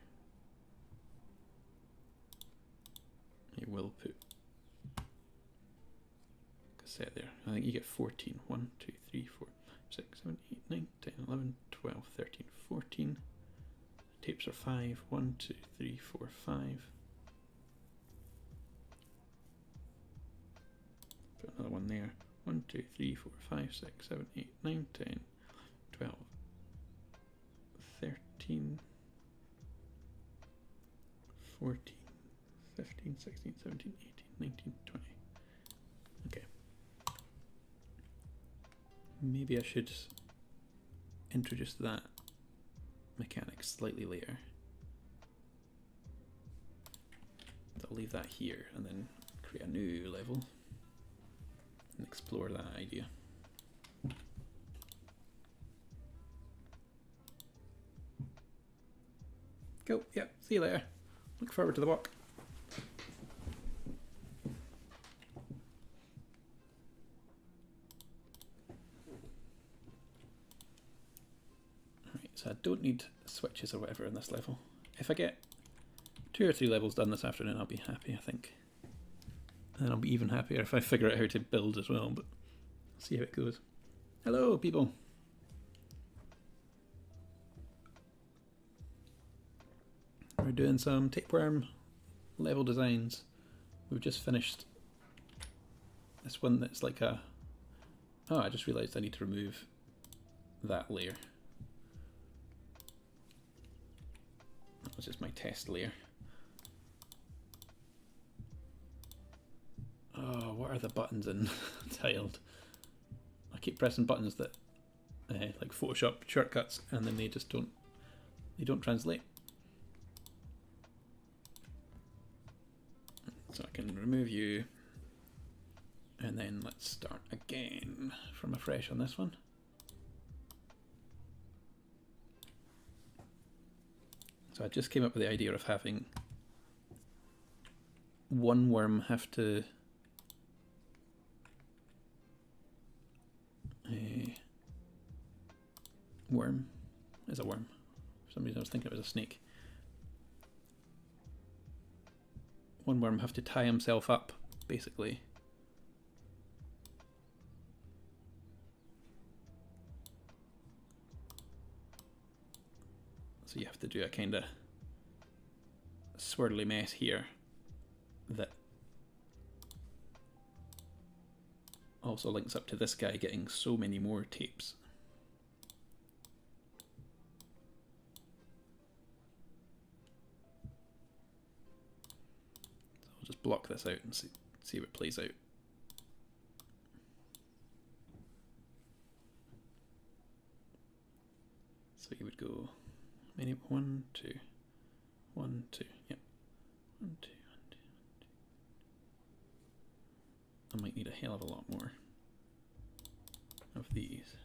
A: He will put cassette there. I think you get 14. 1, 2, 3, 4, 6, 7, 8, 9, 10, 11, 12, 13, 14. Tapes are 5. 1, 2, 3, 4, 5. Put another one there. 1, 2, 3, 4, 5, 6, 7, 8, 9, 10, 12, 13, 14, 15, 16, 17, 18, 19, 20. Okay. Maybe I should introduce that mechanic slightly later. I'll leave that here and then create a new level and explore that idea. Cool, yep, see you later. Look forward to the walk. Alright, so I don't need switches or whatever in this level. If I get 2 or 3 levels done this afternoon, I'll be happy, I think. And I'll be even happier if I figure out how to build as well, but I'll see how it goes. Hello, people! We're doing some tapeworm level designs. We've just finished this one that's like a... Oh, I just realised I need to remove that layer. That was just my test layer. Oh, what are the buttons in tiled? I keep pressing buttons that like Photoshop shortcuts, and then they just don't translate. So I can remove you, and then let's start again from afresh on this one. So I just came up with the idea of having one worm have to worm is a worm. For some reason I was thinking it was a snake. one worm have to tie himself up, basically. So you have to do a kind of swirly mess here that also links up to this guy getting so many more tapes. So I'll just block this out and see if it plays out. So you would go maybe 1, 2, 1, 2, yep. 1, 2, 1, 2, 1, 2. I might need a hell of a lot more of these.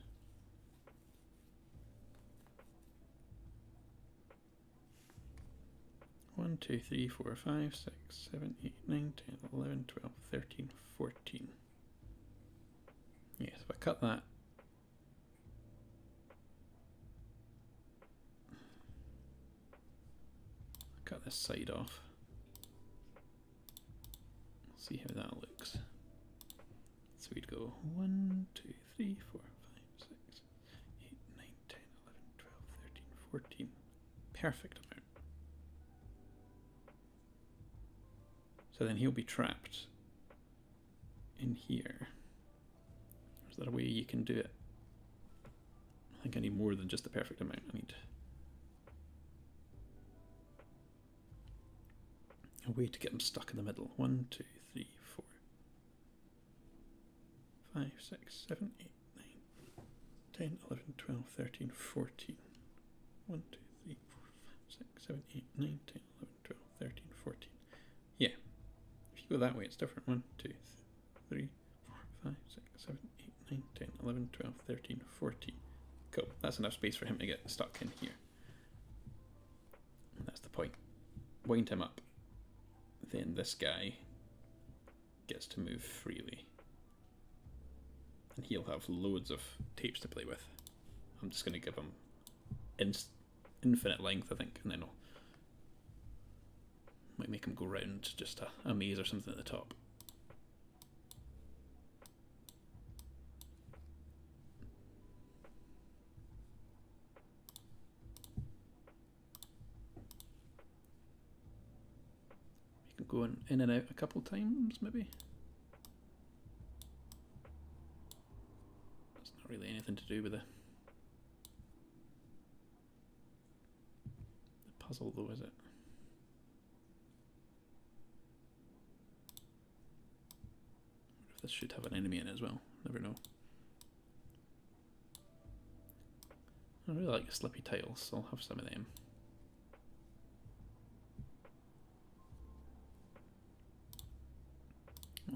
A: One, 2, 3, 4, 5, 6, 7, 8, 9, 10, 11, 12, 13, 14. Yes, if I cut that, cut this side off. See how that looks. So we'd go 1, 2, 3, 4, 5, 6, 8, 9, 10, 11, 12, 13, 14. Perfect amount. So then he'll be trapped in here. Is there a way you can do it? I think I need more than just the perfect amount. I need a way to get him stuck in the middle. 1, 2, 3, 4, 5, 6, 7, 8, 9, 10, 11, 12, 13, 14. 1, 2, 3, 4, 5, 6, 7, 8, 9, 10, 11, 12, 13, 14. Yeah. If you go that way, it's different. 1, 2, 3, 4, 5, 6, 7, 8, 9, 10, 11, 12, 13, 14. Cool. That's enough space for him to get stuck in here. And that's the point. Wind him up. Then this guy gets to move freely. And he'll have loads of tapes to play with. I'm just going to give him infinite length, I think, and then I'll might make him go round just a maze or something at the top. You can go in and out a couple times, maybe. That's not really anything to do with the puzzle, though, is it? This should have an enemy in it as well. Never know. I really like the slippy tiles, so I'll have some of them.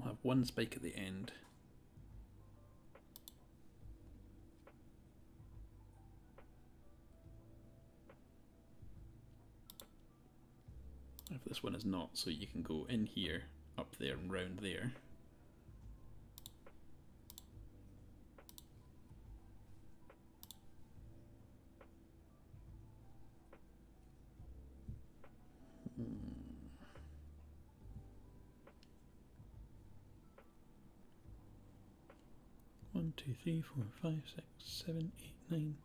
A: I'll have one spike at the end. If this one is not, so you can go in here, up there and round there. One, 2, 3, 4, 5, 6, 7, 8, 9.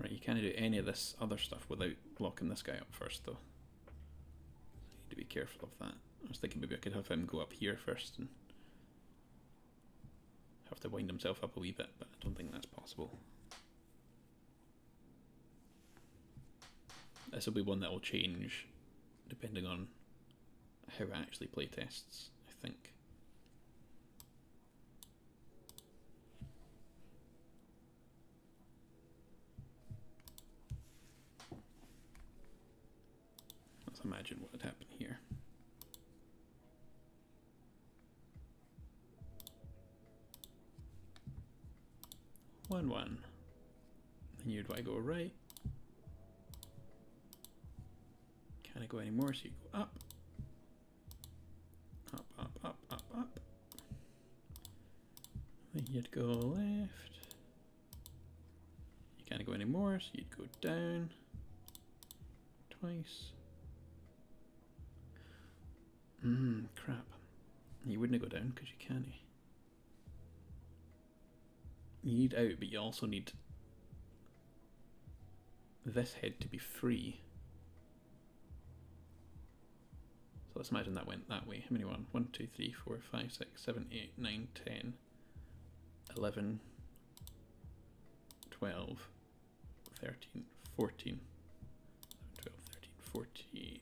A: Right, you can't do any of this other stuff without locking this guy up first, though. So you need to be careful of that. I was thinking maybe I could have him go up here first and have to wind himself up a wee bit, but I don't think that's possible. This will be one that will change depending on how it actually playtests, I think. Let's imagine what would happen here. One. Then you do I go right? Can't I go any more? So you go up. Up, up, up, up, up. Then you'd go left. You can't go any more, so you'd go down. Twice. Crap. You wouldn't go down because you can't. You need out, but you also need this head to be free. So let's imagine that went that way. How many won? 1, 2, 3, 4, 5, 6, 7, 8, 9, 10, 11, 12, 13, 14. 12, 13, 14.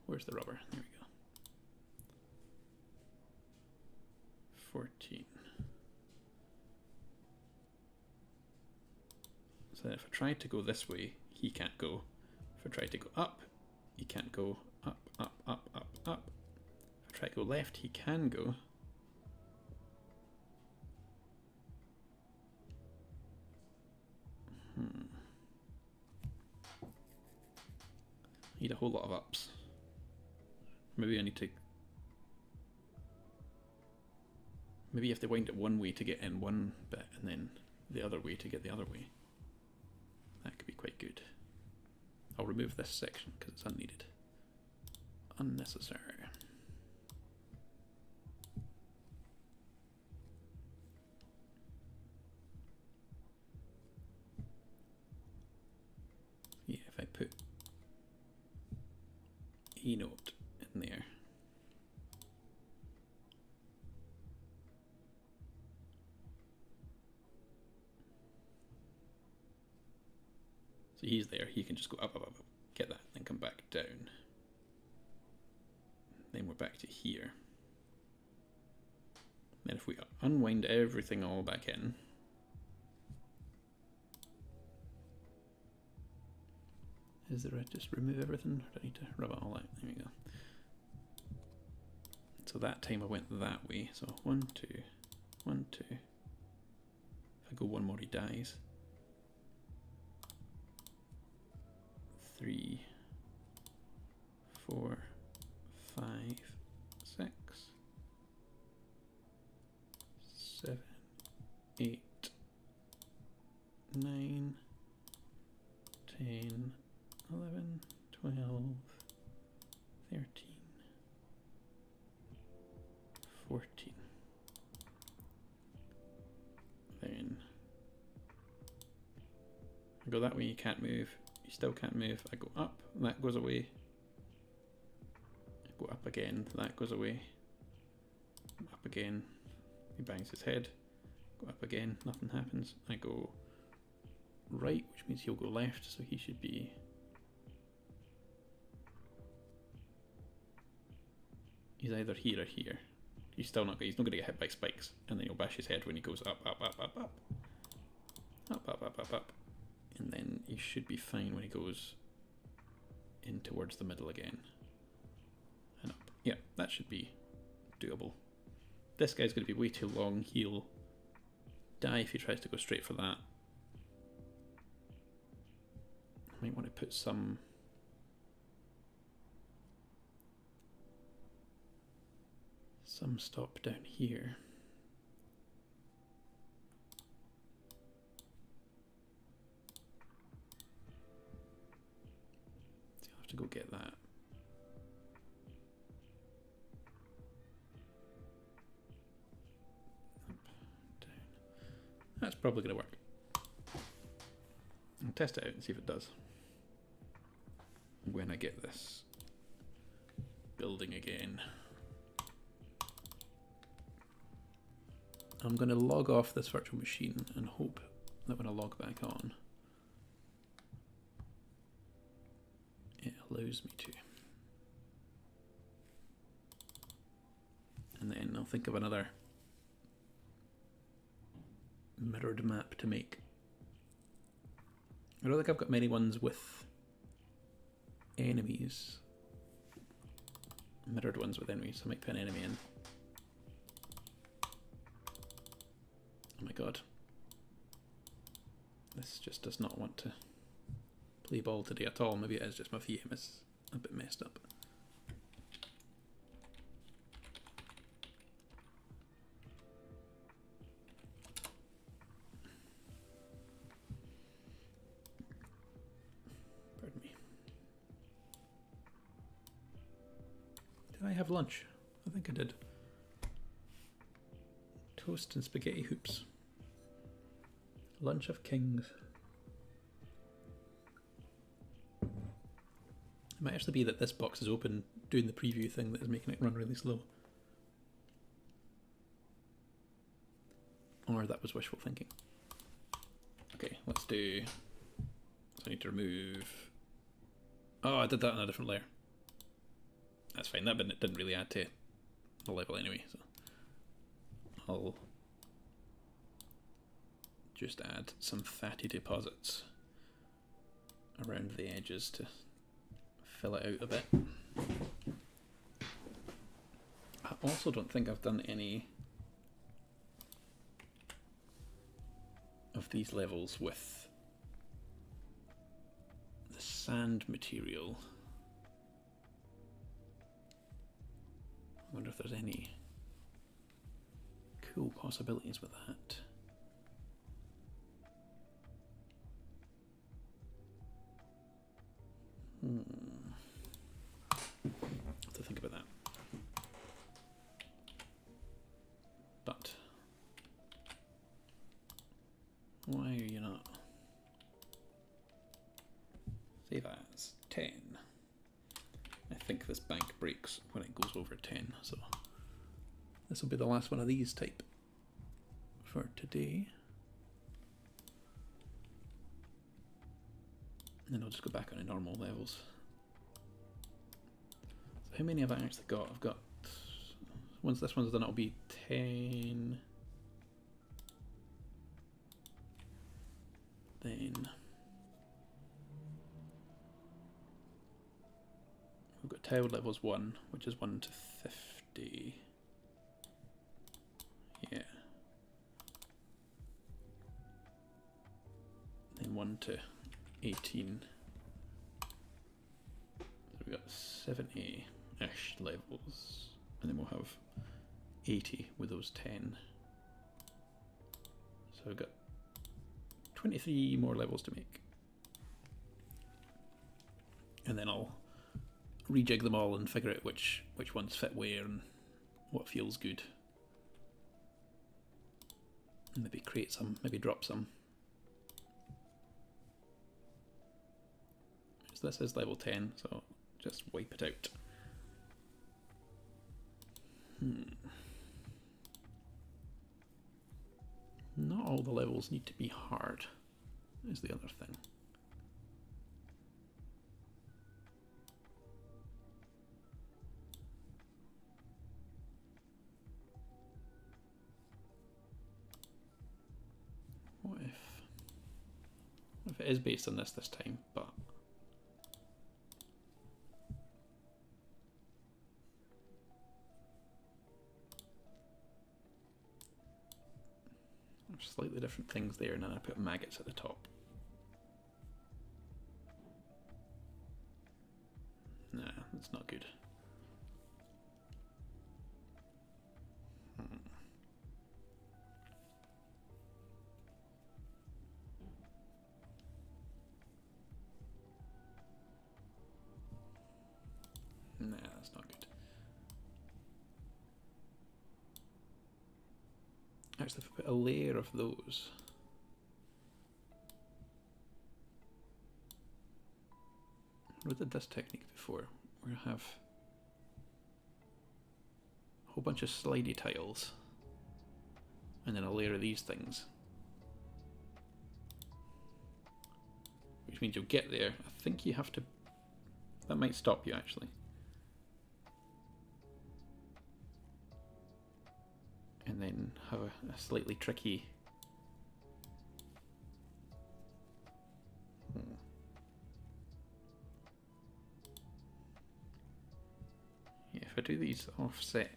A: Where's the rubber? There we go. 14. So if I try to go this way, he can't go. If I try to go up, he can't go. Up, up, up, up, up. If I try to go left, he can go. Need a whole lot of ups. Maybe I need to... Maybe you have to wind it one way to get in one bit and then the other way to get the other way. That could be quite good. I'll remove this section because it's unneeded. Unnecessary. Yeah, if I put E note in there. So he's there, he can just go up, up, up, up, get that, then come back down. Then we're back to here. Then if we unwind everything all back in, is there a just remove everything? Or do I need to rub it all out? There we go. So that time I went that way. So 1, 2, 1, 2. If I go one more, he dies. 3, 4, 5, 6, 7, 8, 9, 10, 11, 12, 13, 14. Then I go that way, you can't move. You still can't move. I go up, that goes away. I go up again, that goes away. Up again, he bangs his head. Go up again, nothing happens. I go right, which means he'll go left, so he should be... He's either here or here. He's not going to get hit by spikes, and then he'll bash his head when he goes up, up, up, up, up. Up, up, up, up, up. And then he should be fine when he goes in towards the middle again. And up. Yeah, that should be doable. This guy's going to be way too long. He'll die if he tries to go straight for that. I might want to put some... stop down here. So you'll have to go get that. Up, down. That's probably going to work. I'll test it out and see if it does. When I get this building again. I'm going to log off this virtual machine and hope that when I log back on, it allows me to. And then I'll think of another mirrored map to make. I don't think I've got many ones with enemies. Mirrored ones with enemies, so I might put an enemy in. Oh my god. This just does not want to play ball today at all. Maybe it is just my VM is a bit messed up. Pardon me. I have lunch? I think I did. Toast and spaghetti hoops. Lunch of kings. It might actually be that this box is open doing the preview thing that is making it run really slow. Or that was wishful thinking. Okay, let's do... So I need to remove... Oh, I did that on a different layer. That's fine, that didn't really add to the level anyway, so I'll just add some fatty deposits around the edges to fill it out a bit. I also don't think I've done any of these levels with the sand material. I wonder if there's any cool possibilities with that. Have to think about that. But why are you not? Save as 10. I think this bank breaks when it goes over 10, so this will be the last one of these type for today. And then I'll just go back on the normal levels. So how many have I actually got? I've got, once this one's done, it'll be 10. Then we've got tile levels 1, which is 1 to 50. Yeah. Then 1 to 18. So we've got 70-ish levels. And then we'll have 80 with those 10. So we've got 23 more levels to make. And then I'll rejig them all and figure out which ones fit where and what feels good. And maybe create some, maybe drop some. So this is level 10, so just wipe it out. Not all the levels need to be hard, is the other thing. What if it is based on this time, but there's slightly different things there, and then I put maggots at the top. Nah, that's not good. Nah, that's not good. Actually, if I put a layer of those, we did this technique before, where I have a whole bunch of slidey tiles and then a layer of these things, which means you'll get there. I think you have to, that might stop you actually. And then have a slightly tricky yeah, if I do these offset,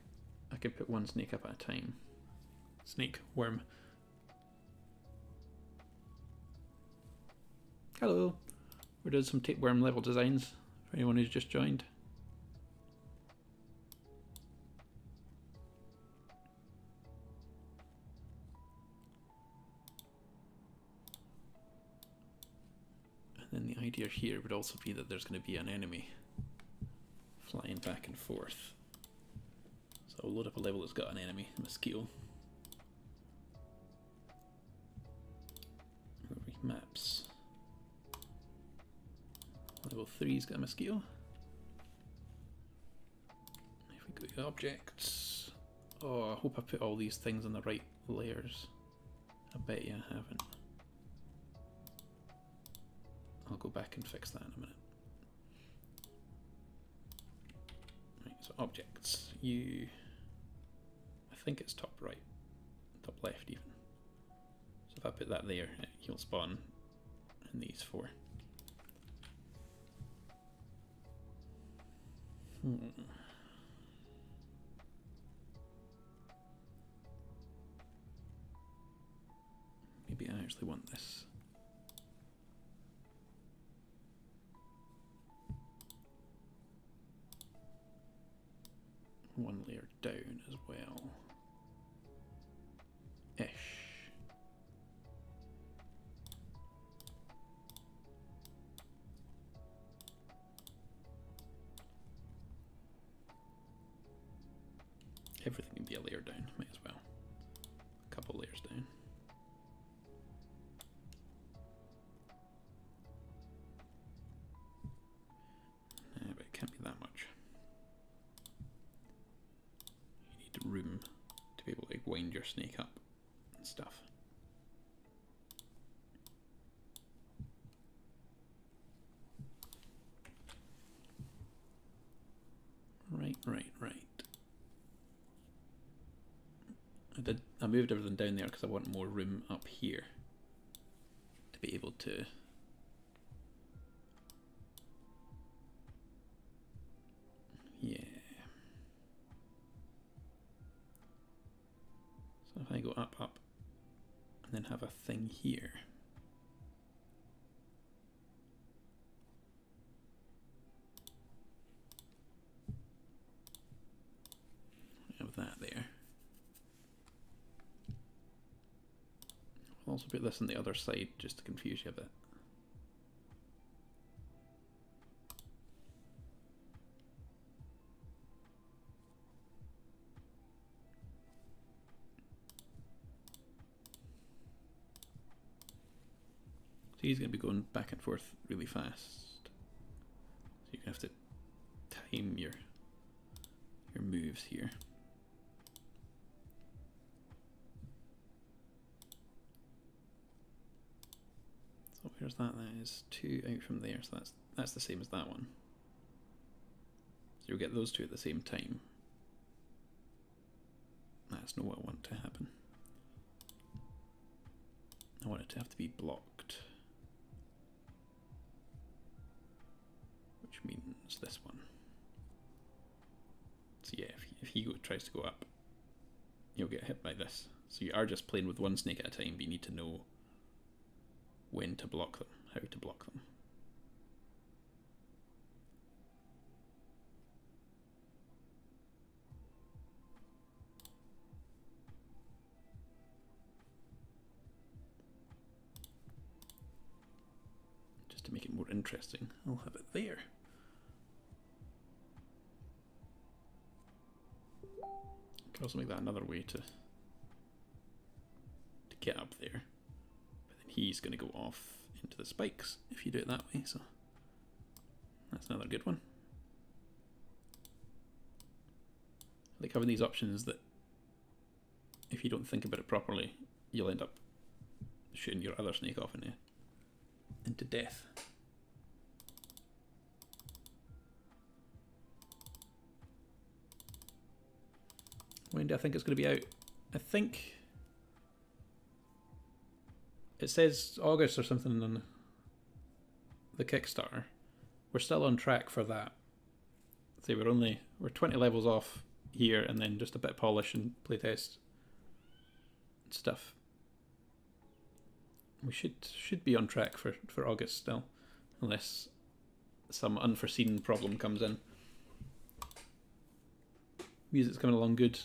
A: I can put one snake up at a time. Snake, worm. Hello, we're doing some tapeworm level designs for anyone who's just joined. And the idea here would also be that there's going to be an enemy flying back and forth. So I'll load up a level that's got an enemy, a mosquito. Maps. Level 3's got a mosquito. If we go to objects. Oh, I hope I put all these things on the right layers. I bet you I haven't. I'll go back and fix that in a minute. Right, so objects. I think it's top right, top left even. So if I put that there, he'll spawn in these 4. Maybe I actually want this. One layer down as well. Ish. Everything can be a layer down, might as well. A couple layers down. But it can't be that much. You need room to be able to wind your snake up and stuff. Right. I moved everything down there because I want more room up here to be able to So if I go up, and then have a thing here. Have that there. I'll also put this on the other side just to confuse you a bit. So he's going to be going back and forth really fast. So you're going to have to time your moves here. So where's that? That is 2 out from there, so that's the same as that one. So you'll get those 2 at the same time. That's not what I want to happen. I want it to have to be blocked. Which means this one. So yeah, if he tries to go up, you'll get hit by this. So you are just playing with one snake at a time, but you need to know when to block them, how to block them. Just to make it more interesting, I'll have it there. I can also make that another way to get up there. But then he's going to go off into the spikes if you do it that way, so that's another good one. I like having these options that if you don't think about it properly, you'll end up shooting your other snake off into death. When do I think it's going to be out? I think it says August or something on the Kickstarter. We're still on track for that. See, we're 20 levels off here, and then just a bit of polish and playtest stuff. We should be on track for August still, unless some unforeseen problem comes in. Music's coming along good.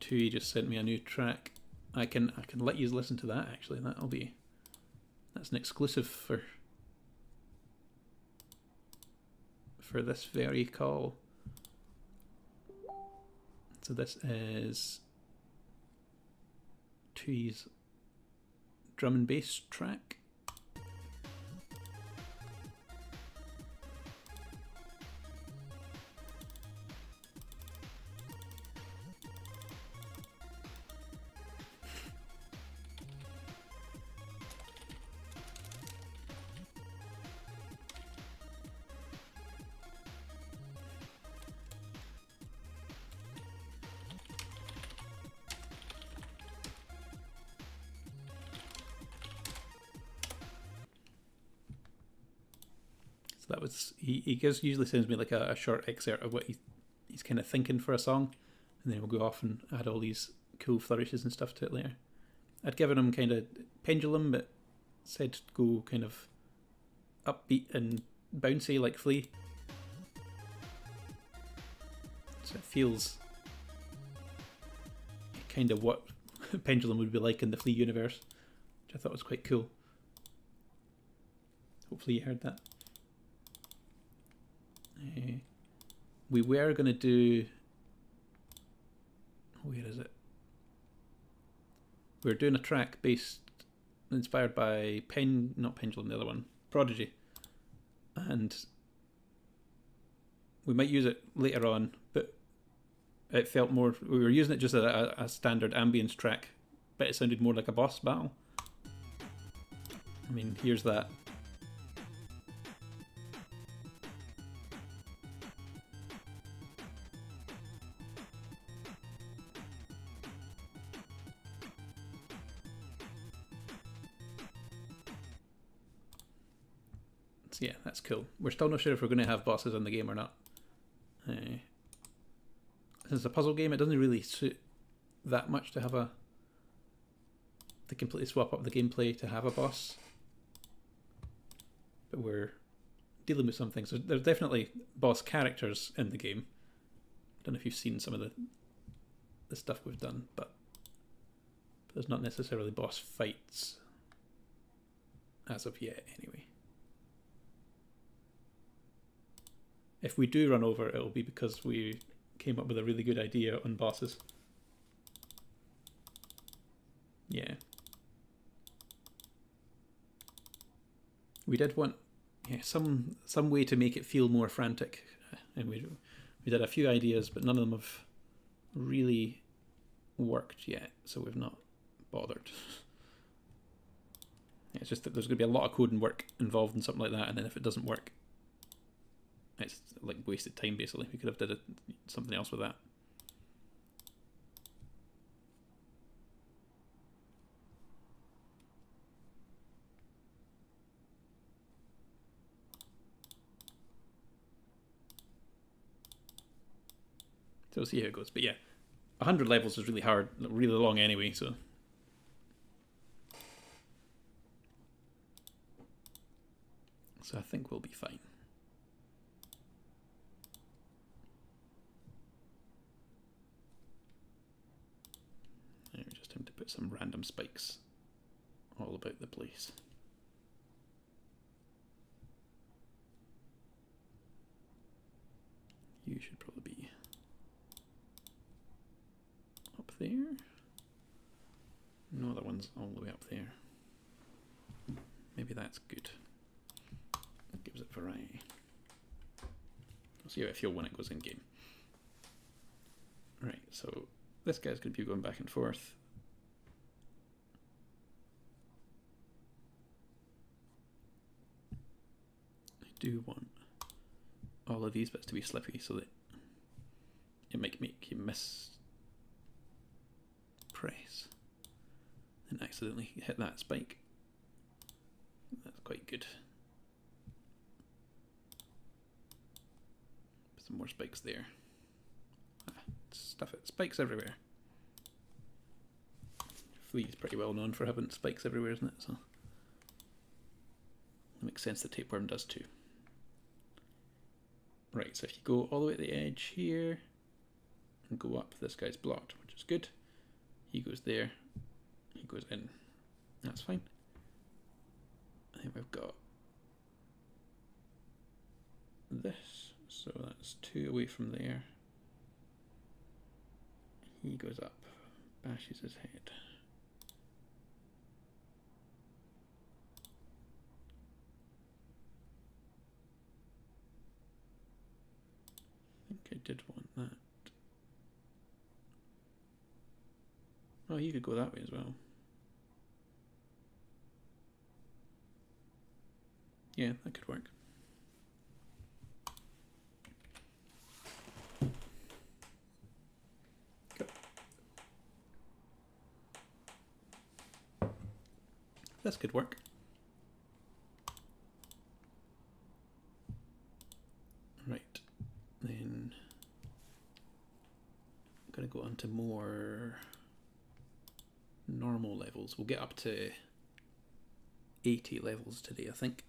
A: Tui just sent me a new track. I can let you listen to that actually. That's an exclusive for this very call. So this is Tui's drum and bass track. So that was, he usually sends me like a short excerpt of what he's kind of thinking for a song, and then we'll go off and add all these cool flourishes and stuff to it later. I'd given him kind of pendulum, but said go kind of upbeat and bouncy like Flea. So it feels kind of what pendulum would be like in the Flea universe, which I thought was quite cool. Hopefully you heard that. We were going to do... Where is it? We were doing a track inspired by not Pendulum, the other one, Prodigy. And we might use it later on, but it felt more... We were using it just as a standard ambience track, but it sounded more like a boss battle. I mean, here's that. So yeah, that's cool. We're still not sure if we're going to have bosses in the game or not. Since it's a puzzle game, it doesn't really suit that much to have to completely swap up the gameplay to have a boss. But we're dealing with some things. There's definitely boss characters in the game. I don't know if you've seen some of the stuff we've done, but there's not necessarily boss fights as of yet, anyway. If we do run over, it'll be because we came up with a really good idea on bosses. Yeah. We did want some way to make it feel more frantic, and we did a few ideas, but none of them have really worked yet, so we've not bothered. It's just that there's going to be a lot of code and work involved in something like that, and then if it doesn't work, it's like wasted time, basically. We could have did something else with that. So we'll see how it goes. But yeah, 100 levels is really hard, really long anyway, so... So I think we'll be fine. Just him to put some random spikes all about the place. You should probably be up there. No other one's all the way up there. Maybe that's good. It gives it variety. We'll see how I feel when it goes in game. Right, so this guy's going to be going back and forth. I do want all of these bits to be slippy so that it might make you miss press and accidentally hit that spike. That's quite good. Put some more spikes there. Stuff it. Spikes everywhere. Flea's pretty well known for having spikes everywhere, isn't it? So it makes sense that tapeworm does too. Right, so if you go all the way to the edge here and go up, this guy's blocked, which is good. He goes there, he goes in. That's fine. I think we've got this, so that's 2 away from there. goes up, bashes his head. I think I did want that. Oh, you could go that way as well. Yeah, that could work. Go. This could work. Right, then I'm going to go on to more normal levels. We'll get up to 80 levels today, I think.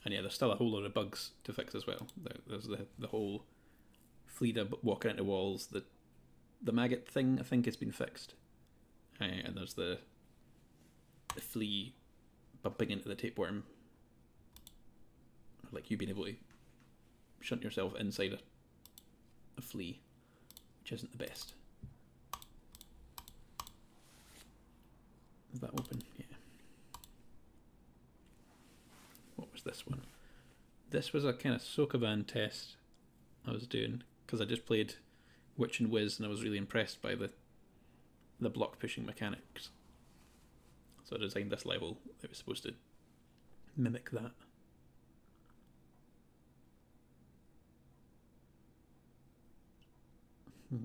A: And yeah, there's still a whole lot of bugs to fix as well. There's the whole Fleeta walking into walls. The maggot thing, I think, has been fixed. And there's the flea bumping into the tapeworm. Like you being able to shunt yourself inside a flea, which isn't the best. Is that open? Yeah. What was this one? This was a kind of Sokoban test I was doing because I just played Witch and Whiz and I was really impressed by the block pushing mechanics. So I designed this level that was supposed to mimic that. I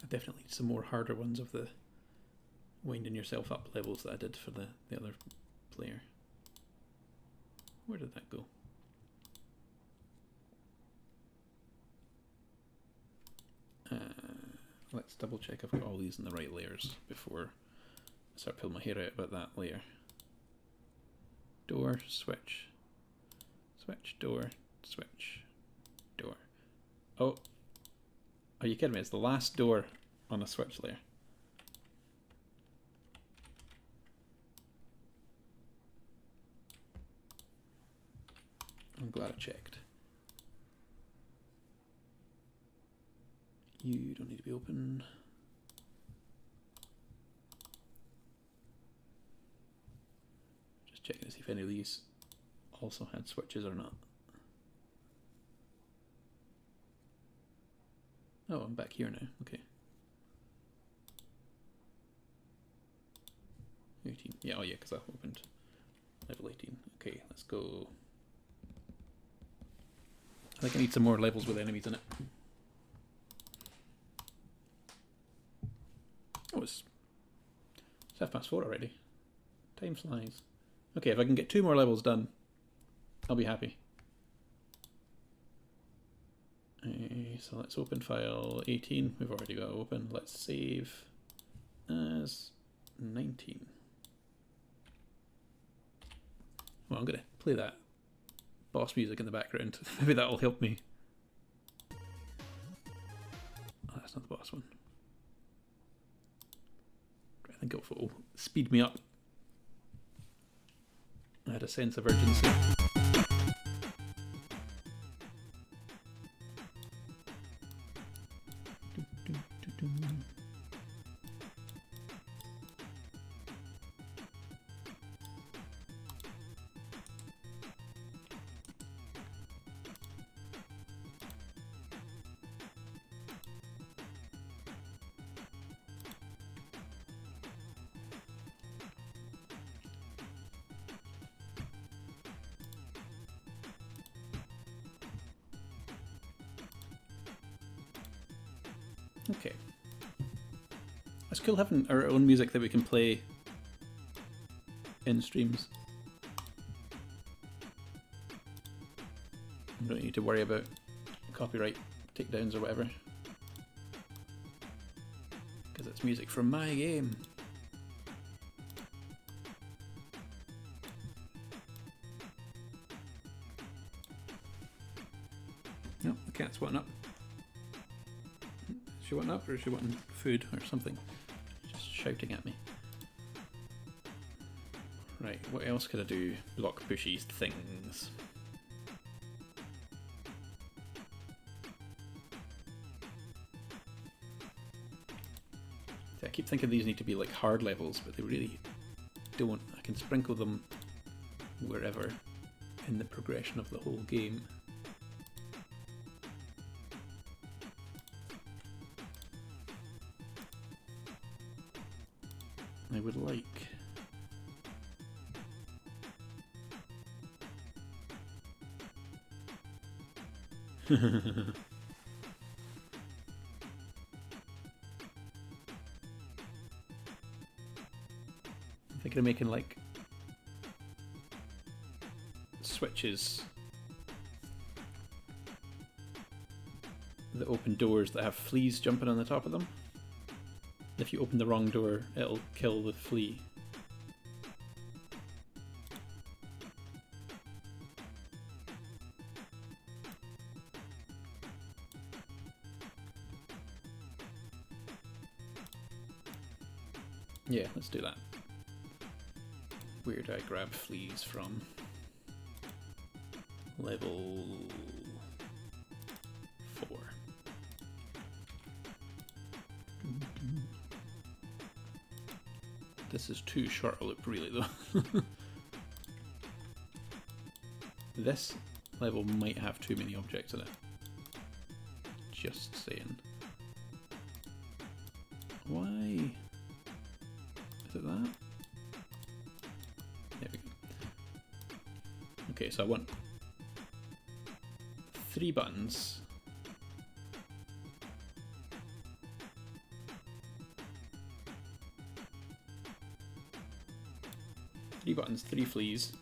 A: definitely need some more harder ones of the winding yourself up levels that I did for the other player. Where did that go? Let's double check I've got all these in the right layers before I start pulling my hair out about that layer. Door, switch, switch, door, switch, door. Oh, are you kidding me? It's the last door on a switch layer. I'm glad I checked. You don't need to be open. Just checking to see if any of these also had switches or not. Oh, I'm back here now. Okay. 18. Yeah, oh yeah, because I opened level 18. Okay, let's go. I think I need some more levels with enemies in it. Oh, it's 4:30 already. Time flies. Okay, if I can get 2 more levels done, I'll be happy. So let's open file 18. We've already got it open. Let's save as 19. Well, I'm going to play that boss music in the background. Maybe that'll help me. Oh, that's not the boss one. I think it'll speed me up. I had a sense of urgency. Okay. It's cool having our own music that we can play in streams. We don't need to worry about copyright takedowns or whatever. Because it's music from my game. No, the cat's wanting up. Is she wanting up or is she wanting food or something? Just shouting at me. Right, what else could I do? Block pushy things. I keep thinking these need to be like hard levels, but they really don't. I can sprinkle them wherever in the progression of the whole game. I would like I'm thinking of making like switches that open doors that have fleas jumping on the top of them. If you open the wrong door, it'll kill the flea. Yeah, let's do that. Where do I grab fleas from? Level 4. This is too short a loop, really, though. This level might have too many objects in it. Just saying. Why? Is it that? There we go. Okay, so I want 3 buttons. Three buttons, 3 fleas.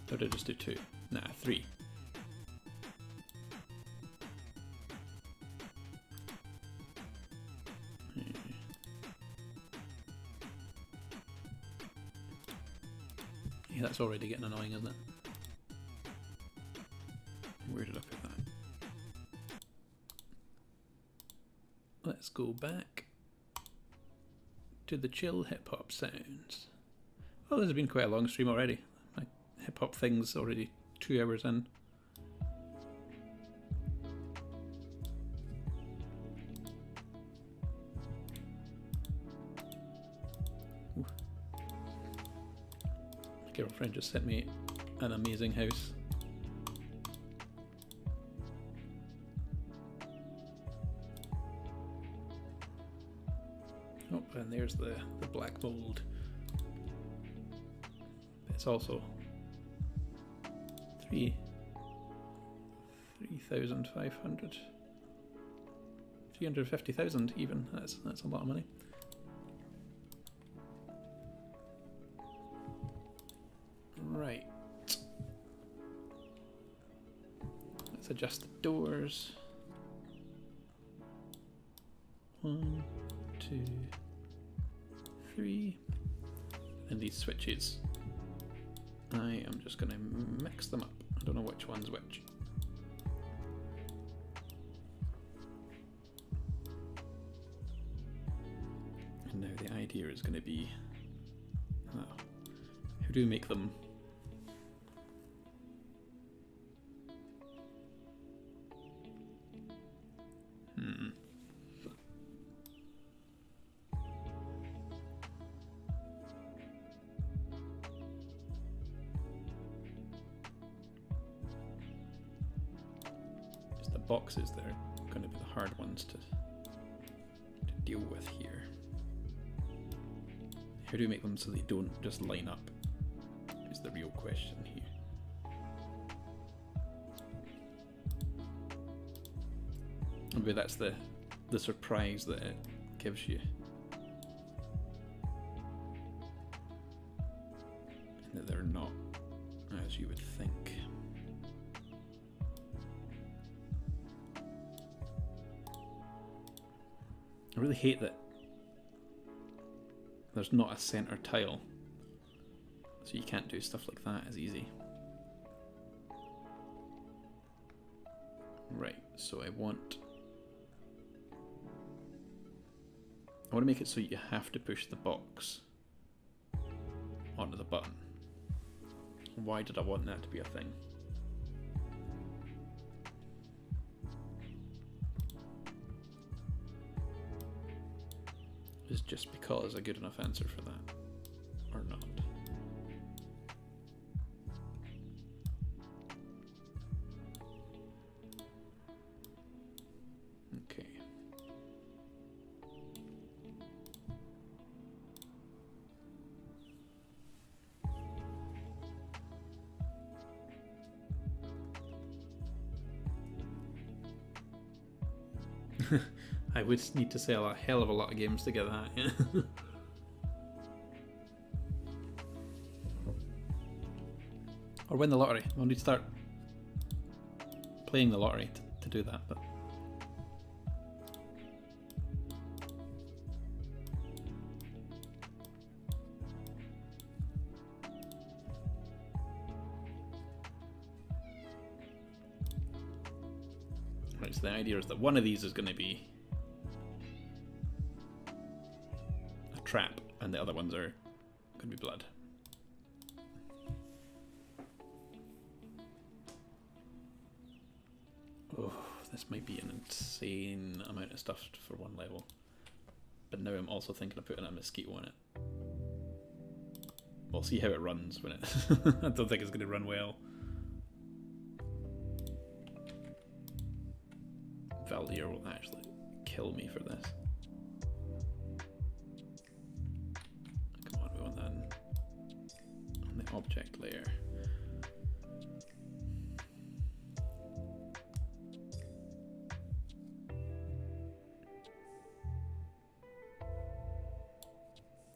A: Or did I just do 2? Nah, 3. Yeah, that's already getting annoying, isn't it? Where did I put that? Let's go back to the chill hip-hop sounds. Oh, this has been quite a long stream already. My hip-hop thing's already 2 hours in. Ooh. My girlfriend just sent me an amazing house. Oh, and there's the black mold. It's also 3,500. 350,000 even. That's a lot of money. Right. Let's adjust the doors. 1, 2, 3. And these switches, I am just going to mix them up. I don't know which one's which. And now the idea is going to be, how do we make them boxes that are going to be the hard ones to deal with here. How do we make them so they don't just line up is the real question here. Maybe that's the surprise that it gives you. And that they're not as you would think. I really hate that there's not a center tile, so you can't do stuff like that as easy. Right, so I want to make it so you have to push the box onto the button. Why did I want that to be a thing? is just because a good enough answer for that, or not? Okay. I would need to sell a hell of a lot of games to get that, yeah. Or win the lottery. I'll need to start playing the lottery to do that, but right, so the idea is that one of these is going to be a trap and the other ones are going to be blood. Oh, this might be an insane amount of stuff for one level. But now I'm also thinking of putting a mosquito in it. We'll see how it runs when it... I don't think it's going to run well. Valdir will actually kill me for this. Come on, we want that on the object layer.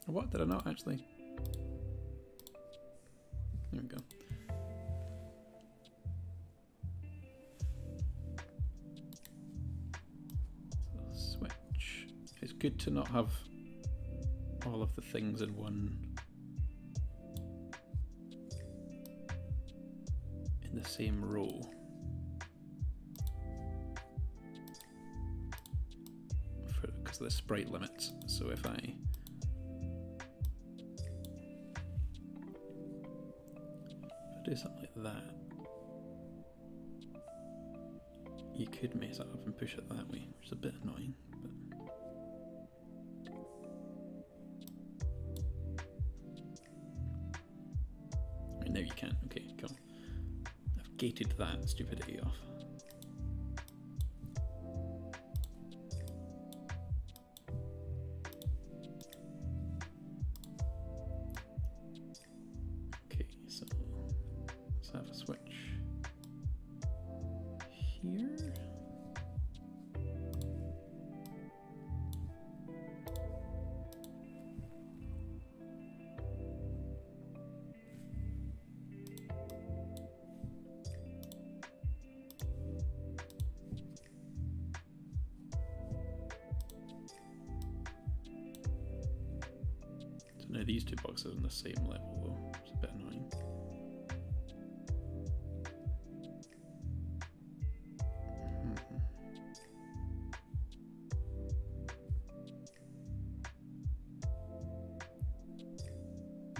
A: What? Did I not actually? There we go. So switch. It's good to not have all of the things in the same row. Because of the sprite limits. So if I do something like that, you could mess it up and push it that way, which is a bit annoying. But right, now you can. Okay, cool. I've gated that stupidity off. Now these two boxes are on the same level though, it's a bit annoying.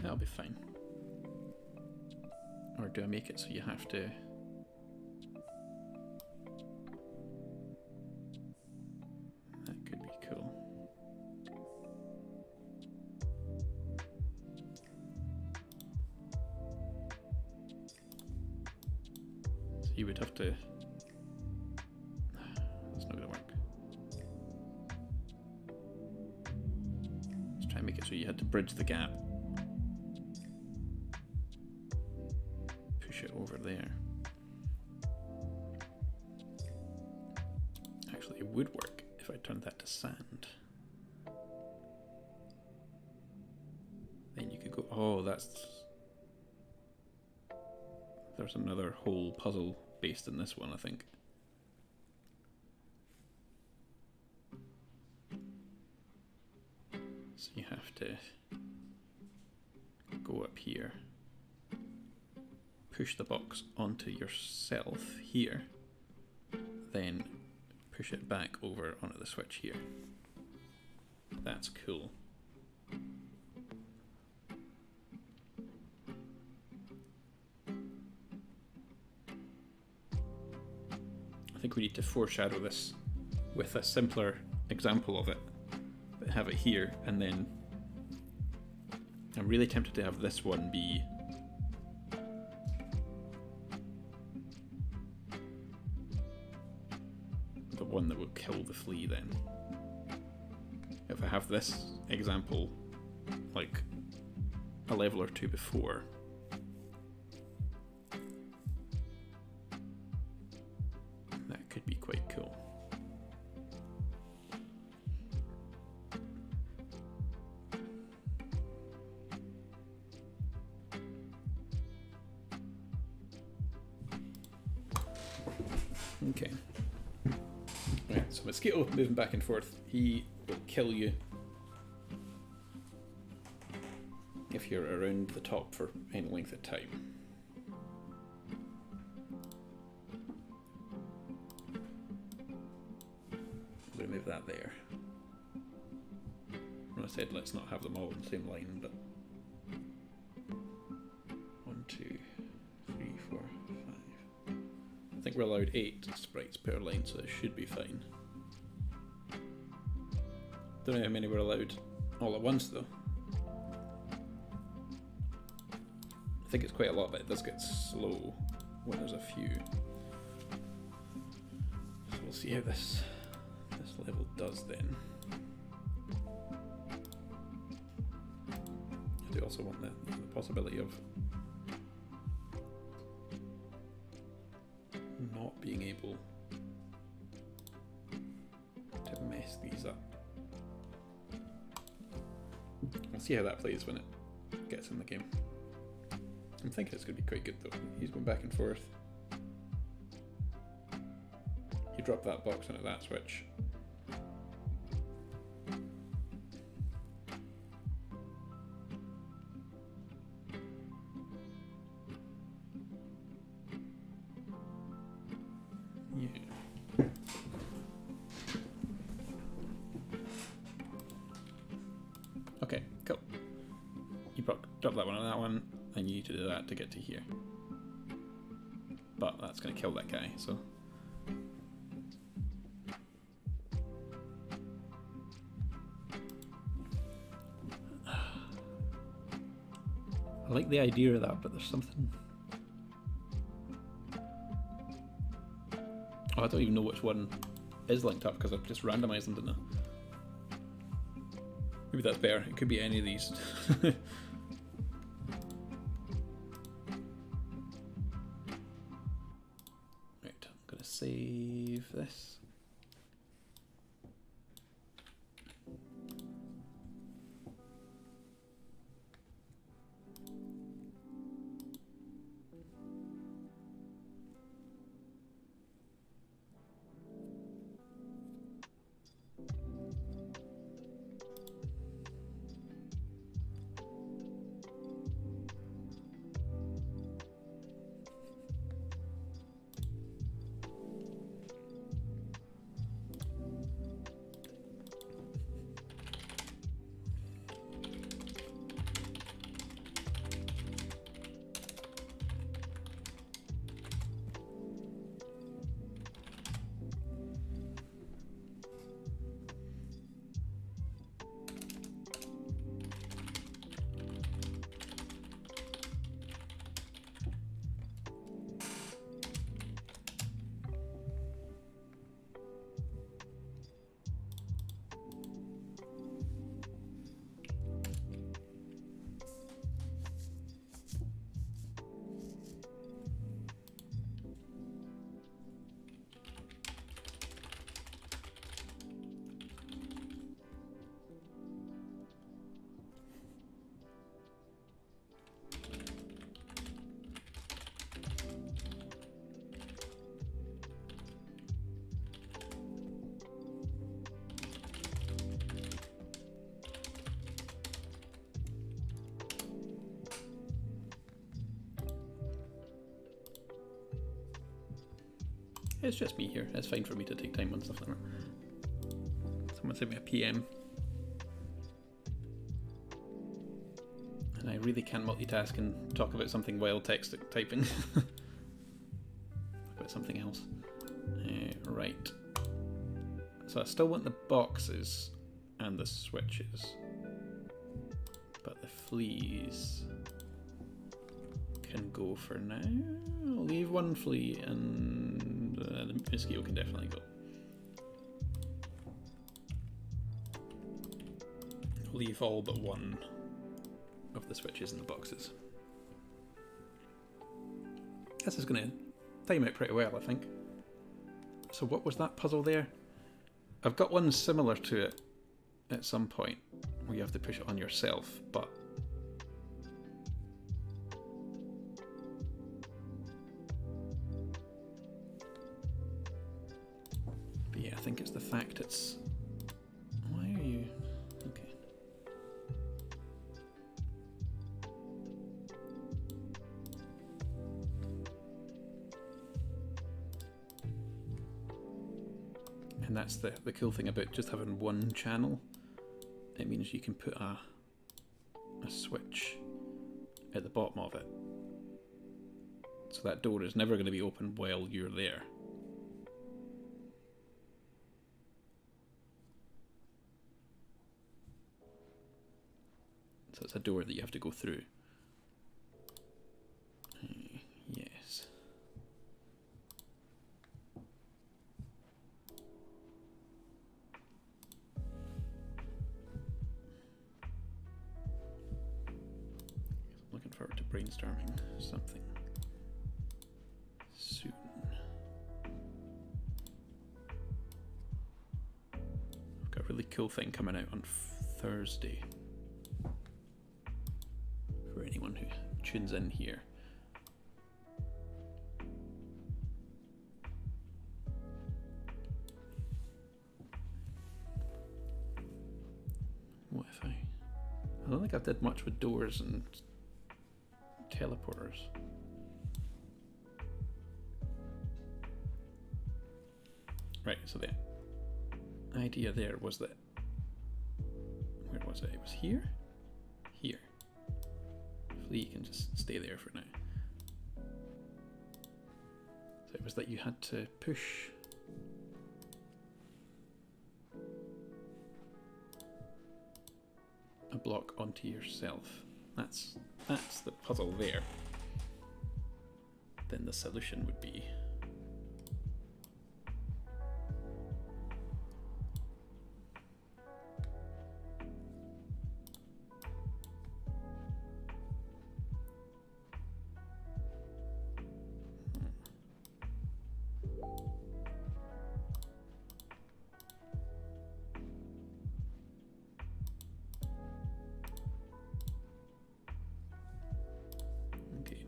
A: That'll be fine. Or do I make it so you have to... That could be cool. So you would have to... That's not going to work. Let's try and make it so you had to bridge the gap. It over there. Actually, it would work if I turned that to sand. Then you could go, oh, that's... There's another whole puzzle based in this one, I think. So you have to go up here. Push the box onto yourself here, then push it back over onto the switch here. That's cool. I think we need to foreshadow this with a simpler example of it. have it here, and then I'm really tempted to have this one be the one that will kill the flea then. If I have this example like a level or two before, that could be quite cool. Okay. Right, so mosquito moving back and forth, he will kill you if you're around the top for any length of time. Remove that there. When I said let's not have them all in the same line, but 1, 2, 3, 4, 5. I think we're allowed 8 sprites per line, so it should be fine. Don't know how many we're allowed all at once though. I think it's quite a lot, but it does get slow when there's a few. So we'll see how this level does then. I do also want the possibility of not being able to mess these up. We'll see how that plays when it gets in the game. I'm thinking it's going to be quite good though. He's going back and forth. He dropped that box into that switch. Yeah. Okay, cool. You drop that one on that one, and you need to do that to get to here. But that's going to kill that guy, so. I like the idea of that, but there's something. Oh, I don't even know which one is linked up because I've just randomized them, didn't I? Maybe that's better. It could be any of these. Right, I'm going to save this. It's just me here. It's fine for me to take time on stuff like that. Someone sent me a PM. And I really can't multitask and talk about something while typing. About something else. Right. So I still want the boxes and the switches. But the fleas can go for now. I'll leave one flea, and the mosquito can definitely go. I'll leave all but one of the switches in the boxes. This is going to time out pretty well, I think. So what was that puzzle there? I've got one similar to it at some point where you have to push it on yourself, but yeah, I think it's the fact it's... Why are you... Okay. And that's the cool thing about just having one channel. It means you can put a switch at the bottom of it. So that door is never going to be open while you're there. So it's a door that you have to go through. Yes. Looking forward to brainstorming something soon. I've got a really cool thing coming out on Thursday. For anyone who tunes in here. What if I don't think I did much with doors and teleporters. Right, so the idea there was that, where was it? It was here? Here. Flea can just stay there for now. So it was that you had to push a block onto yourself. That's the puzzle there. Then the solution would be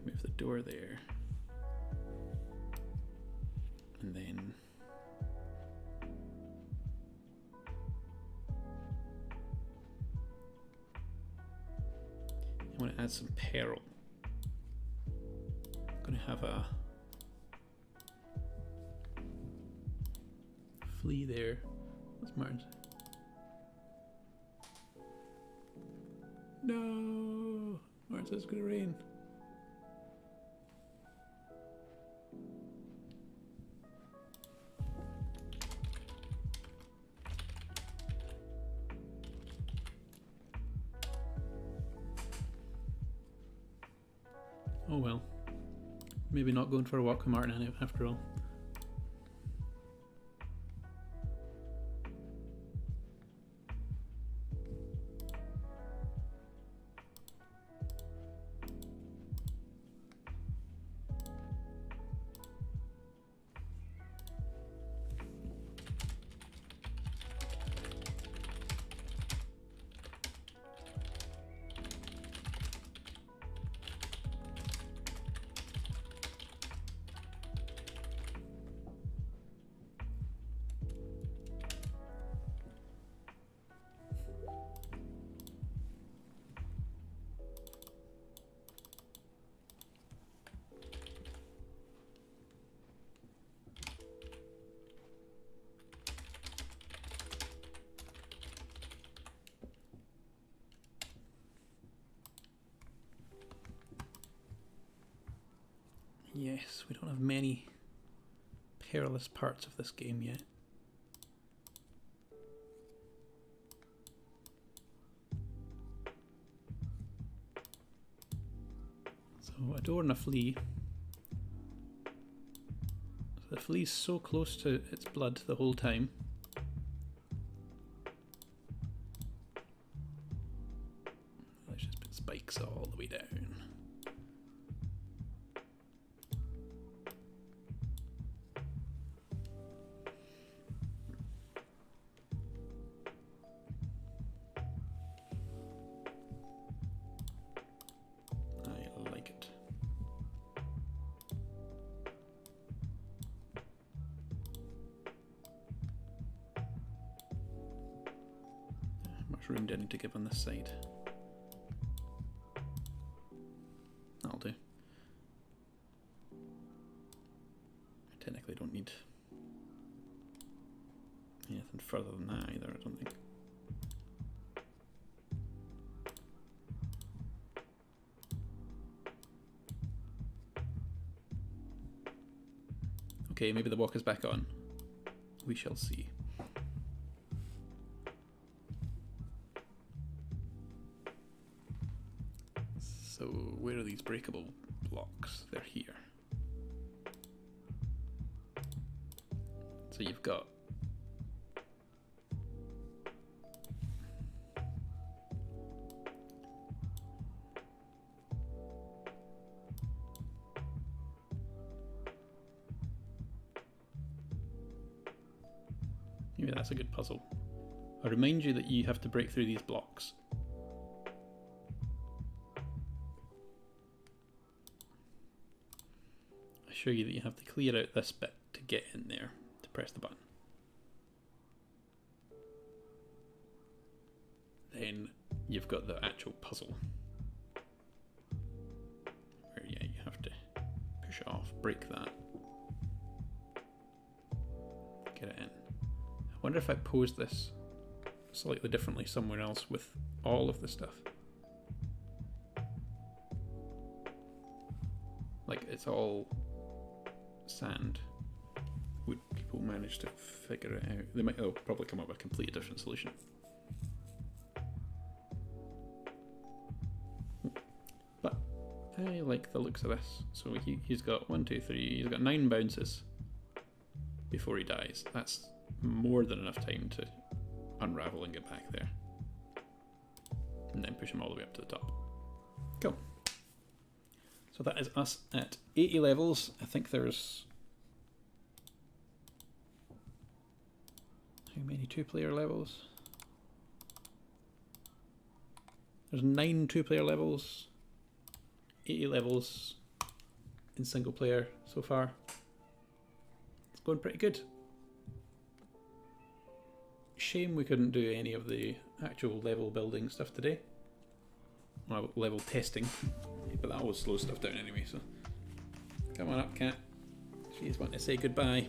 A: move the door there, and then I want to add some peril. I'm going to have a flea there. What's Martin's? No! Martin says it's going to rain. Oh well, maybe not going for a walk with Martin after all. Yes, we don't have many perilous parts of this game yet. So a door and a flea. So the flea's so close to its blood the whole time. Let's just put spikes all the way down. I like it. Much room do I need to give on this side? That'll do. I technically don't need anything further than that either, I don't think. Okay, maybe the walk is back on. We shall see. So where are these breakable blocks? They're here. So you've got maybe that's a good puzzle. I remind you that you have to break through these blocks. I show you that you have to clear out this bit to get in there, to press the button. Then you've got the actual puzzle. Where yeah, you have to push it off, break that. Get it in. I wonder if I pose this slightly differently somewhere else with all of the stuff. Like it's all sand. Would people manage to figure it out? They'll probably come up with a completely different solution. But I like the looks of this. So he's got 1, 2, 3. He's got 9 bounces before he dies. That's more than enough time to unravel and get back there. And then push him all the way up to the top. Cool. So that is us at 80 levels. I think there's... how many 2-player levels? There's 9 2-player levels. 80 levels in single player so far. It's going pretty good. Shame we couldn't do any of the actual level building stuff today. Well, level testing. But that always slows stuff down anyway, so... come on up, cat. She's wanting to say goodbye.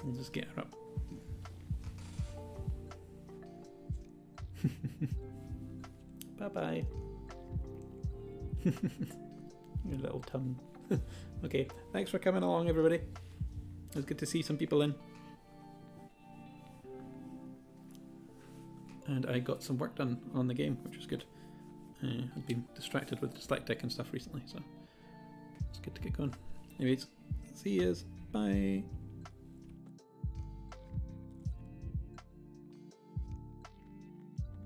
A: We'll just get her up. Bye-bye. Your little tongue. Okay, thanks for coming along, everybody. It was good to see some people in. And I got some work done on the game, which was good. I've been distracted with dyslexic and stuff recently, so it's good to get going. Anyways, see yous. Bye.